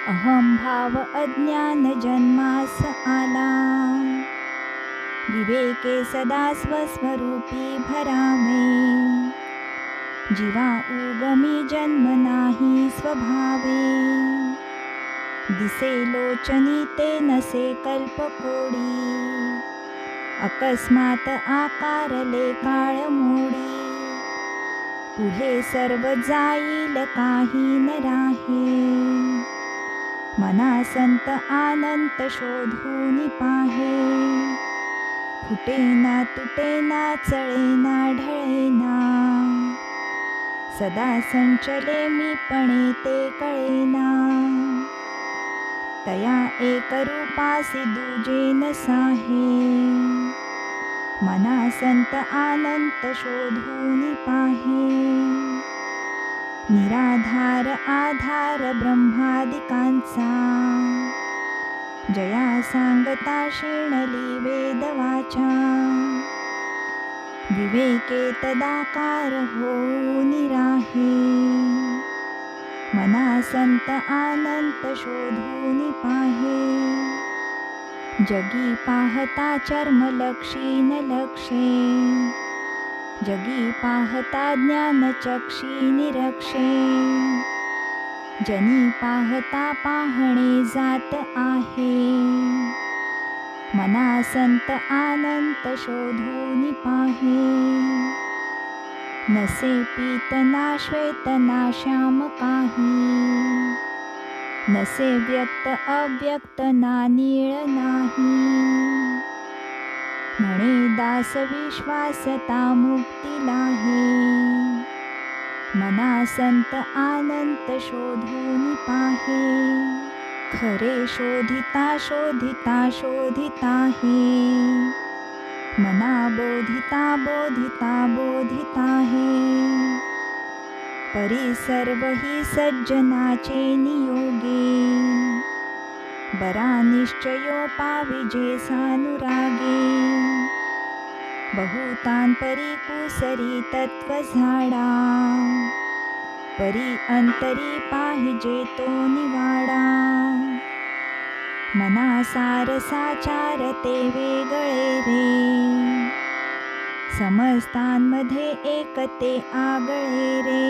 अहंभाव अज्ञान जन्मास आला, विवेके सदा स्वस्वरूपी भरावे, जीवा उगमी जन्म नाही स्वभावे, दिसे लोचनी ते नसे कल्पकोडी, अकस्मात आकारले काळ मोडी, पुढे सर्व जाईल काही न राहे, मना संत अनंत शोधून पाहे, फुटेना तुटेना चळेना ढळेना, सदा संचले मीपणे ते कळेना, तया एक रूपासी दुजे न साहे, मना संत अनंत शोधून पाहे, निराधार आधार ब्रह्मादिकांचा, जया सांगता शिणली वेदवाचा, विवेके तदाकार होऊन राहे, मना संत अनंत शोधून पाहे, जगी पाहता चर्मलक्षी न लक्षे, जगी पाहता ज्ञानचक्षी निरक्षे, जनी पाहता पाहणे जात आहे, मना संत अनंत शोधून पाहे, नसे पीत ना श्वेत ना श्याम काही, नसे व्यक्त अव्यक्त ना नीळ नाही, म्हणे दास विश्वासता मुक्तीला हे, मना संत अनंत शोधून पाहे, खरे शोधिता शोधिता शोधिता हे, मना बोधिता बोधिता बोधिता हे, परी सर्व ही सज्जनाचे नियोगे, बरा निश्चयो पाविजे सानुरागे, बहुतान परी कुसरी तत्व झाडा, परी अंतरी पाहिजे तो निवाडा, मना सार साचार ते वेगळे रे, समस्तांमध्ये एकते आगळे रे,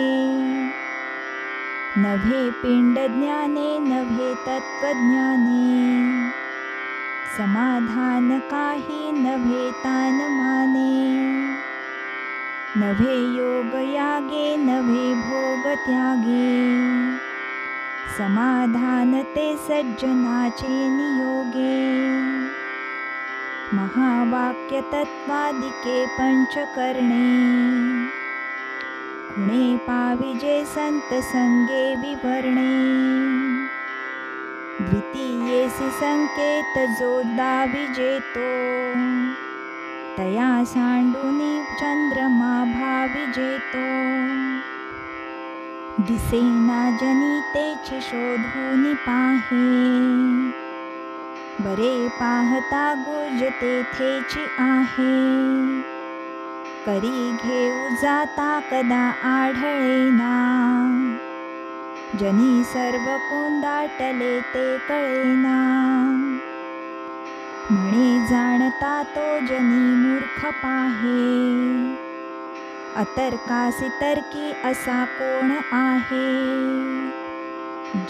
नव्हे पिंड ज्ञाने नव्हे तत्वज्ञाने, समाधान काही नव्हे तान माने, नव्हे योग यागे नव्हे भोग त्यागे, समाधान ते सज्जनाचे नियोगे, महावाक्य तत्वादिके पंचकरणे, खुणे पाविजे संत संगे विवरणे, द्वितीयेसी संकेत जो दाविजे तो, तया सांडूनी चंद्रमा भाविजे तो, दिसेना जनी तेची शोधून पाहे, बरे पाहता गुज तेथेची आहे, करी घेऊ जाता कदा आढळेना, जनी सर्व कोंदाटले ते कळेना, म्हणे जाणता तो जनी मूर्ख पाहे, अतर्कासी तर्की असा कोण आहे,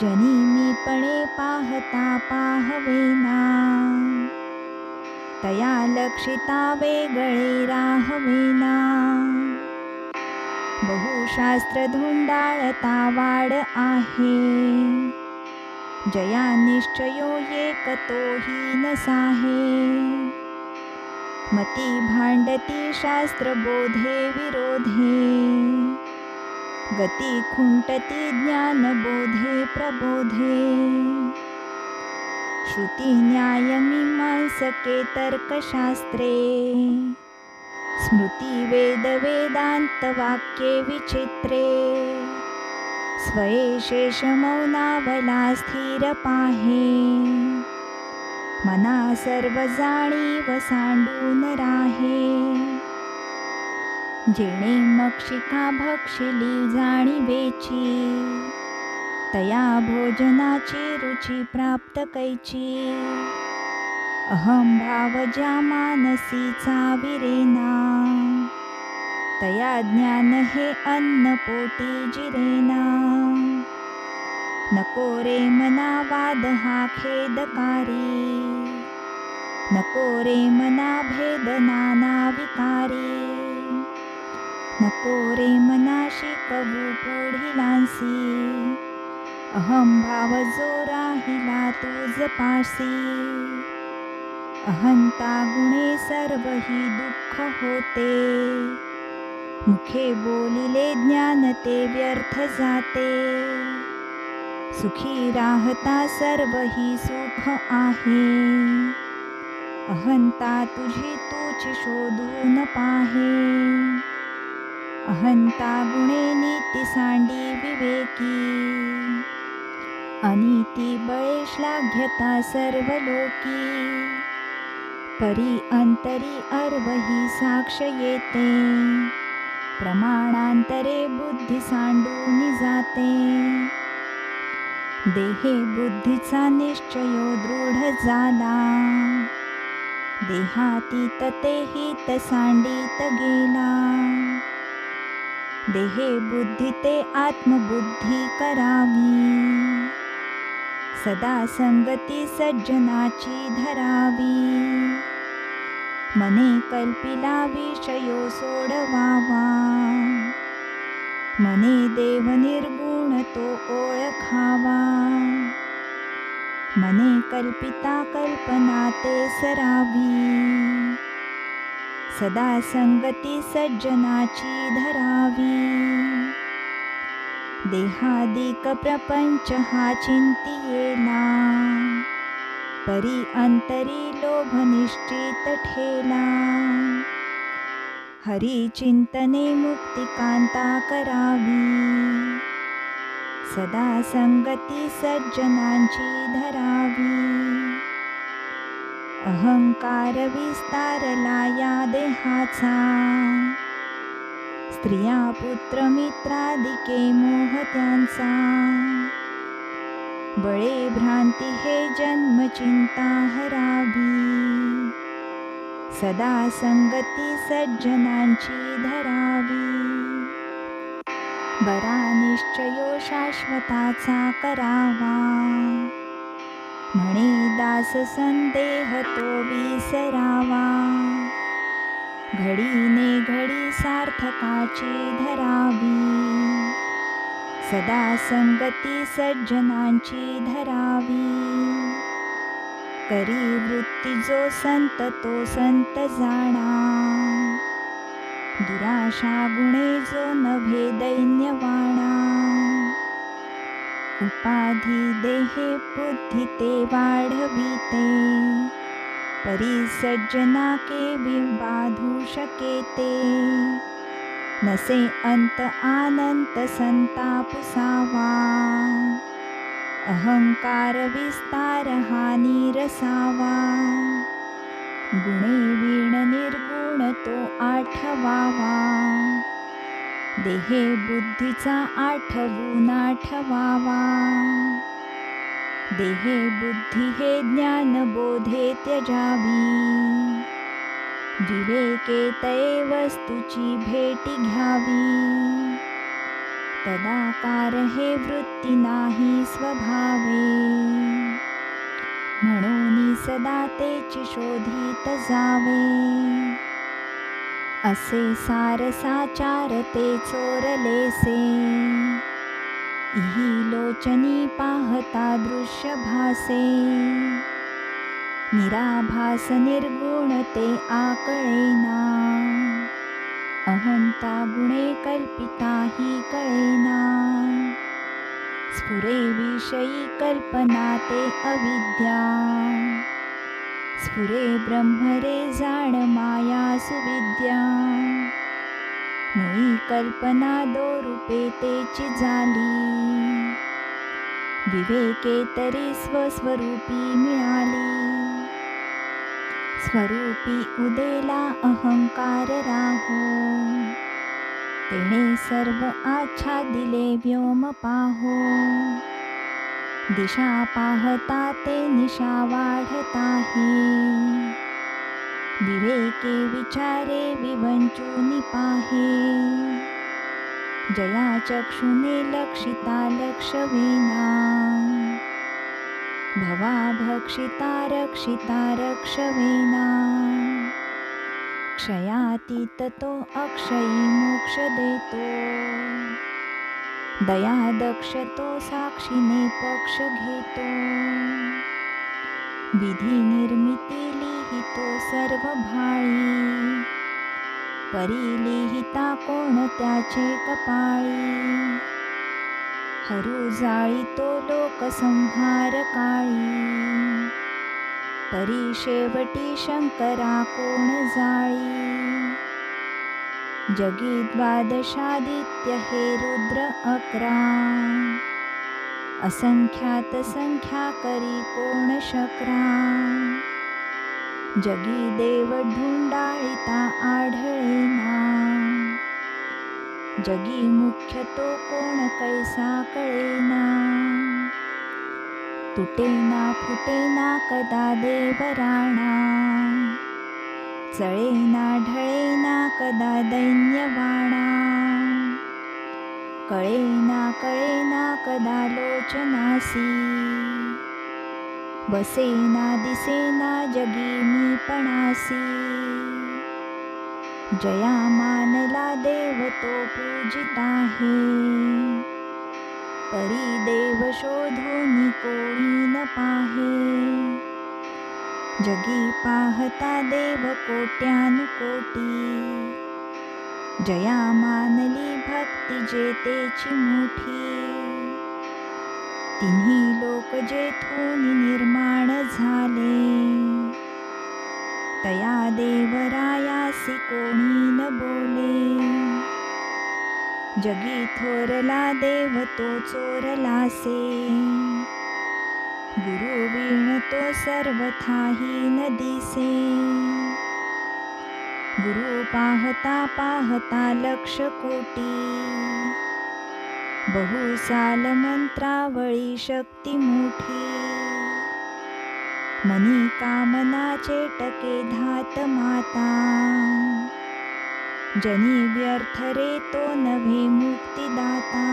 जनी मीपणे पाहता पाहवेना, तया लक्षिता वेगळे राहवेना, बहुशास्त्र धुंडाळता वाड आहे. जया निश्चयो एक तोही न साहे. मती भांडती शास्त्र बोधे विरोधे. गती खुंटती ज्ञान बोधे प्रबोधे. श्रुती न्याय मीमांसके तर्कशास्त्रे. स्मृती वेद वेदांत वाक्ये विचित्रे. स्वये शेष मौनावला स्थिर पाहे. मना सर्व जाणीव सांडून राहे. जेणे मक्षिका भक्षिली जाणीवेची. तया भोजनाची रुची प्राप्त कैची. अहम भाव ज्या मानसी चाविरेना. तया ज्ञान हे अन्न पोटी जिरेना. नको रे मना वाद हा खेदकारी. नको रे मना भेद नाना विकारी. नको रे मना शिकवू पुढिलांसी. अहम भाव जो राहिला तुझ पासी. अहंता गुणे सर्व ही दुःख होते. मुखे बोलिले ज्ञान ते व्यर्थ जाते. सुखी राहता सर्व ही सुख आहे. अहंता तुझी तूच शोधून पाहे. अहंता गुणे नीती सांडी विवेकी. अनीती बळे श्लाघ्यता सर्व लोकी. परी अंतरी अर्वही साक्ष येते. प्रमाणांतरे बुद्धी सांडून जाते. देहे बुद्धीचा निश्चयो दृढ झाला. देहातीत ते हित सांडीत गेला. देहे बुद्धी ते आत्मबुद्धी करावी. सदा संगती सज्जनाची धरावी. मने कल्पिला विषयो सोडवावा. मने देव निर्गुण तो ओळखावा. मने कल्पिता कल्पना ते सरावी. सदा संगती सज्जनाची धरावी. देहादिक प्रपंच हा चिंतियेला. परी अंतरी लोभ निश्चित ठेला. हरी चिंतने मुक्तिकांता करावी. सदा संगती सज्जनांची धरावी. अहंकार विस्तारला या देहाचा. स्त्रिया पुत्र मित्रादिके मोह त्यांचा. बळे भ्रांती हे जन्म चिंता हरावी. सदा संगती सज्जनांची धरावी. बरा निश्चयो शाश्वताचा करावा. म्हणे दास संदेह तो विसरावा. घडीने घडी सार्थकाची धरावी. सदा संगती सज्जनांची धरावी. करी वृत्ती जो संत तो संत जाणा. दुराशा गुणे जो नव्हे दैन्यवाणा. उपाधी देहे बुद्धी ते वाढविते. परी सज्जना के बाधू शके ते. नसे अंत आनंत संताप सावा. अहंकार विस्तार हा नीरसावा. गुणे वीण निर्गुण तो आठवावा. देहे बुद्धीचा आठवून आठवावा. देहे बुद्धी हे ज्ञान बोधे त्यजावी. विवेके तये वस्तूची भेटी घ्यावी. तदाकार हे वृत्ती नाही स्वभावे. म्हणून सदा तेची शोधित जावे. असे सारसाचार ते चोरलेसे, इही लोचनी पाहता दृश्य भासे. निराभास निर्गुण ते आकळेना, अहंता गुणे कल्पिता ही कळेना. स्फुरे विषयी कल्पना ते अविद्या, स्फुरे ब्रह्म रे जाण माया सुविद्या. मुळी कल्पना दोरूपे तेची झाली, विवेके तरी स्वस्वरूपी मिळाली. स्वरूपी उदेला अहंकार राहो, तेणे सर्व आच्छादिले व्योम पाहो. दिशा पाहता ते निशा वाढत आहे, विवेके विचारे विवंचूनि पाहे. जया चक्षुने लक्षिता लक्षवेना, भवा भक्षिता रक्षिता रक्षवेना. क्षयातीत तो अक्षयी मोक्ष देतो, दया दक्ष तो साक्षीने पक्ष घेतो. विधी निर्मिती लिहितो सर्व भाळी, परी लिहिता कोण त्याचे कपाळी. हरू जाळीतो लोकसंहार काळी, परी शेवटी शंकरा कोण जाळी. जगी द्वादशादित्य हे रुद्र 11, असंख्यात संख्या करी कोण शकरा. जगी देव ढुंडाळिता आढळेना, जगी मुख्य तो कोण कैसा कळेना. तुटेना फुटेना कदा देवराणा, चळेना ढळेना कदा दैन्यवाणा. कळेना कळेना कदा लोचनासी, बसेना दिसेना जगी मीपणासी. जया मानला देव तो पूजित आहे, परी देव शोधून कोणी न पाहे. जगी पाहता देव कोट्यानुकोटी, जया मानली भक्ती जेतेची मोठी. तिन्ही लोक जेथून निर्माण झाले, तया देवरायासी कोणी न बोले. जगी थोरला देव तो चोरलासे, गुरु वीण तो सर्वथाही न दिसे. गुरु पाहता पाहता लक्ष कोटी, बहुसाल मंत्रावळी शक्ती मोठी. मनी कामनाचे टके धात माता, जनी व्यर्थ रे तो नव्हे मुक्तिदाता.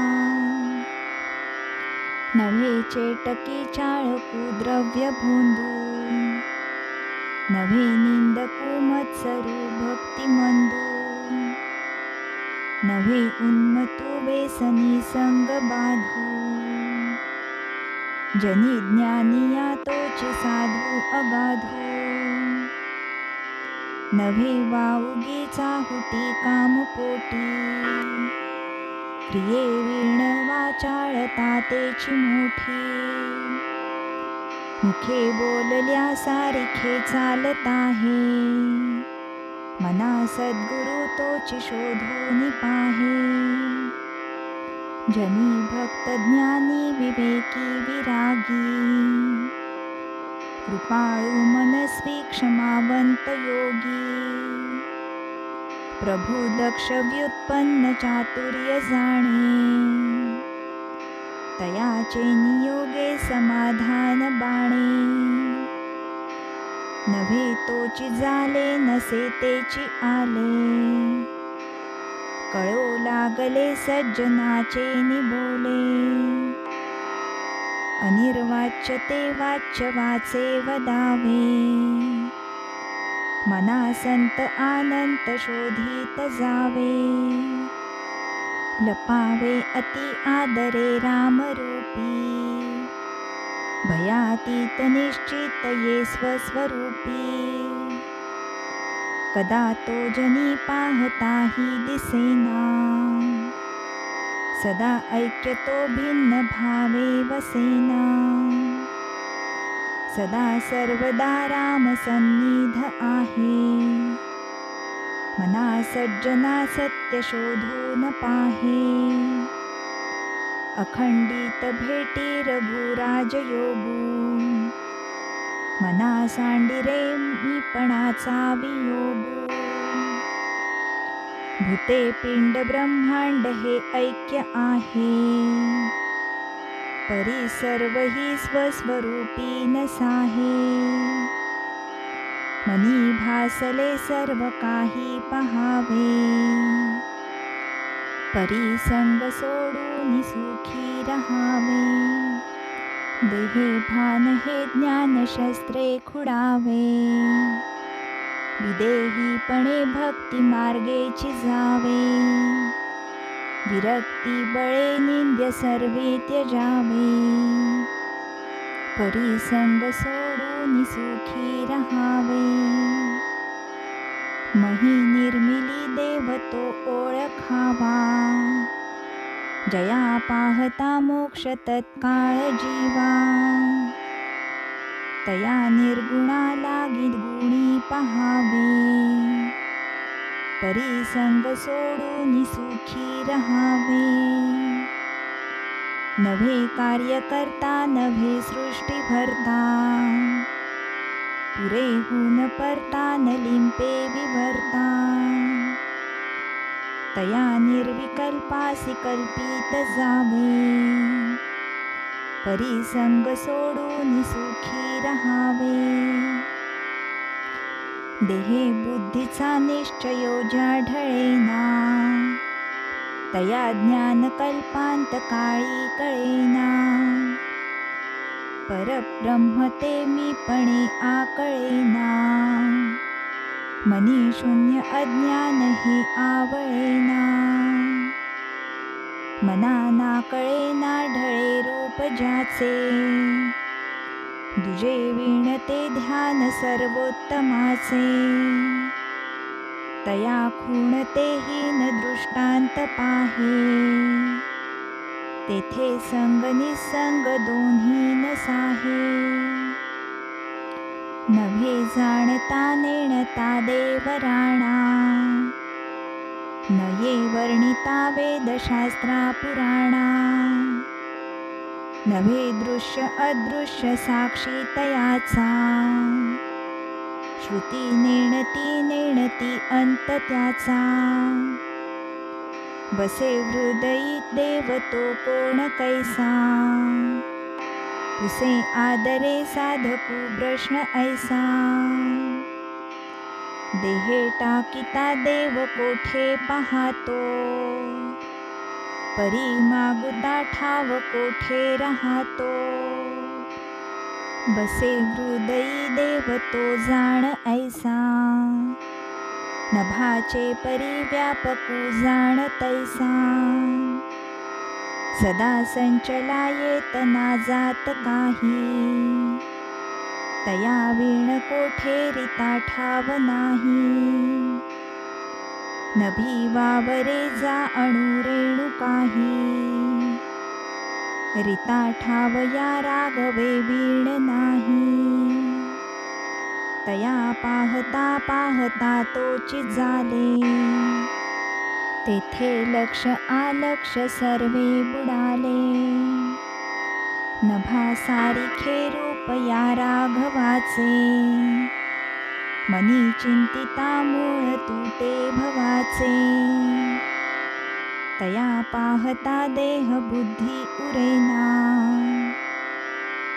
नव्हे चेटकी चाळकू द्रव्य भोंदू, नव्हे निंदकू मत्सरू भक्तिमंदू. नव्हे उन्मतू व्यसनी संग बाधू, जनी ज्ञानिया तोची साधू अगाधू. नव्हे वाऊगी चाहुटी कामपोटी, प्रिये वीण वाचाळता तेची मोठी. मुखे बोलल्या सारिखे चालत आहे, मना सद्गुरु तोची शोधून पाहे. जनी भक्त ज्ञानी विवेकी विरागी, कृपाळू मनस्वी क्षमावंत योगी. प्रभु दक्ष व्युत्पन्न चातुर्य जाणे, तयाचे नियोगे समाधान बाणे. नव्हे तोची झाले नसे तेची आले, कळो लागले सज्जनाचे निबोले. अनिर्वाच्य ते वाच्य वाचे वदावे, मना संत अनंत शोधित जावे, लपावे अति आदरे रामरूपी, भयातीत निश्चित ये स्वस्वरूपी, कदा तो जनी पाहताही दिसेना, सदा ऐक्य तो भिन्न भावे वसेना, सदा सर्वदा राम सन्निध आहे, मना सज्जना सत्य शोधून पाहे, अखंडित भेटी रघुराज योगू, मना सांडिरे मीपणाचा वियोगू, भूते पिंड ब्रह्मांड हे ऐक्य आहे, परी सर्व ही स्वस्वरूपी नसाहे, मनी भासले सर्व काही पहावे, परी संग सोडून सुखी रहावे, देहे भान हे ज्ञान शस्त्रे खुडावे, विदेहीपणे भक्ती मार्गेची जावे, विरक्ती बळे निंद्य सर्वे त्यजावे, परी संग सोडून सुखी रहावे, मही निर्मिली देव तो ओळखावा, जया पाहता मोक्ष तत्काळ जीवा, तया निर्गुणा लागी गुणी पहावे, परी संग सोडून सुखी रहावे, नव्हे कार्य करता नव्हे सृष्टी भरता, पुरे होऊन परता न लिंपे विवर्ता, तया निर्विकल्पासी कल्पित जावे, परी संग सोडून सुखी रहावे, देहे बुद्धीचा निश्चयो ज्या ढळेना, तया ज्ञान कल्पांत काळी कळेना, परब्रह्म ते मीपणे आकळेना, मनी शून्य अज्ञान हे आवळेना, मना ना कळेना ढळे रूप ज्याचे, दुजे वीण ते ध्यान सर्वोत्तमाचे, तया खूण ते हीन दृष्टांत पाहे, तेथे संग निसंग दोन्ही नसाहे, नव्हे जाणता नेणता देवराणा, नये वर्णिता वेदशास्त्रा पुराणा, नव्हे दृश्य अदृश्य साक्षी तयाचा, श्रुती नेणती अंत त्याचा, बसे हृदयी देव तो कोण कैसा, तुसे आदरे साधकू प्रश्न ऐसा, देहे टाकिता देव कोठे पाहातो, परी मागुता ठाव कोठे राहतो, बसे हृदयी देव तो जाण ऐसा, नभाचे परी व्यापकू जाण तैसा, सदा संचला येत ना जात काही, तया वीण कोठे रिता ठाव नाही, नभी वावरे जा अणुरेणु काही, रिता ठाव या रागवे वीण नाही, तया पाहता पाहता तोची झाले, तेथे लक्ष आलक्ष सर्वे बुडाले, नभा सारिखे रूप या राघवाचे, मनी चिंतिता मूळ तुटे भवाचे, तया पाहता देह बुद्धी उरेना,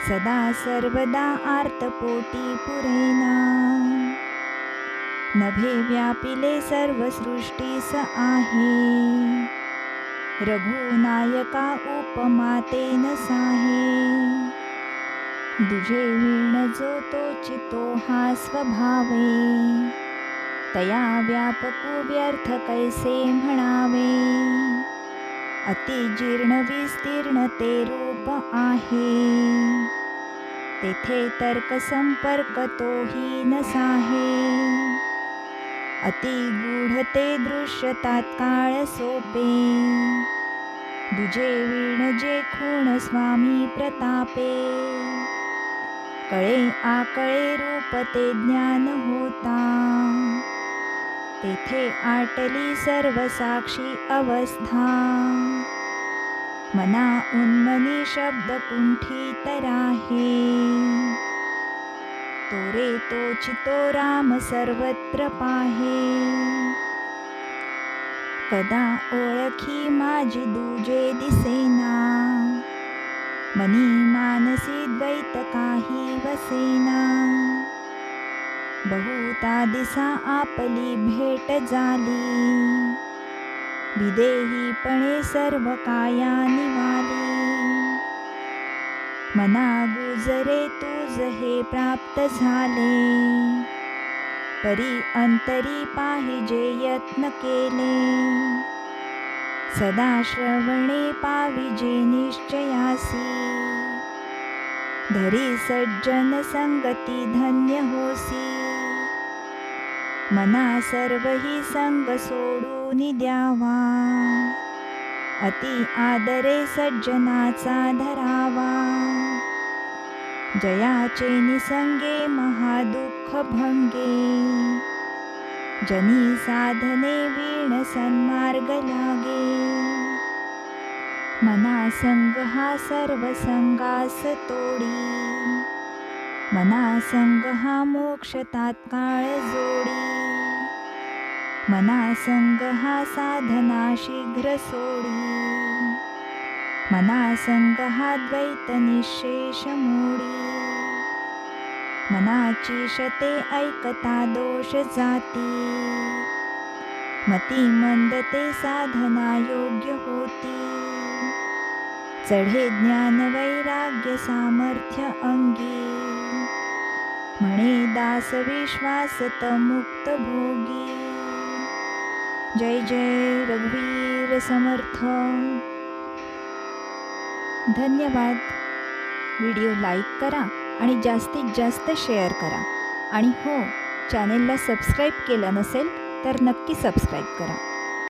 सदा सर्वदा आर्त पोटी पुरेना, नभे व्यापिले सर्व सृष्टीस आहे, रघुनायका उपमा तेन साहे, दुजे वीण जो तोची तो हा स्वभावे, तया व्यापकू व्यर्थ कैसे म्हणावे. अति जीर्ण विस्तीर्ण ते रूप आहे, तेथे तर्क संपर्क तोही नसाहे. अति गूढ ते दृश्य तात्काळ सोपे, दुजे वीण जे खूण स्वामी प्रतापे. कळे आकळे रूप ते ज्ञान होता, तेथे आटली सर्व साक्षी अवस्था. मना उन्मनी शब्द कुंठित राहे, तोरे तोचितो राम सर्वत्र पाहे. कदा ओळखी माझी दुजे दिसेना, मनी मानसी द्वैत काही वसेना. बहुता दिसा आपली भेट झाली, विदेहीपणे सर्व काया निवाली. मना गुजरे तुझ हे प्राप्त झाले, परी अंतरी पाहिजे यत्न केले. सदा श्रवणे पाविजे निश्चयासी, धरी सज्जन संगती धन्य होसी. मना सर्वही संग सोडून द्यावा, अति आदरे सज्जनाचा धरावा. जयाचे निसंगे महादुःख भंगे, जनी साधने वीण सन्मार्ग लागे. मना संग हा सर्व संगास तोडी, मना संग हा मोक्ष तात्काळ जोडी. मना संग हा साधना शीघ्र सोडी, मना संग हा द्वैत निशेष मोडी. मनाची शते ऐकता दोष जाती, मती मंद ते साधना योग्य होती. चढे ज्ञान वैराग्य सामर्थ्य अंगी, म्हणे दास विश्वास मुक्त भोगी. जय जय रघुवीर समर्थ. धन्यवाद. व्हिडिओ लाईक करा आणि जास्तीत जास्त शेअर करा. आणि हो, चॅनेलला सबस्क्राईब केलं नसेल तर नक्की सबस्क्राईब करा.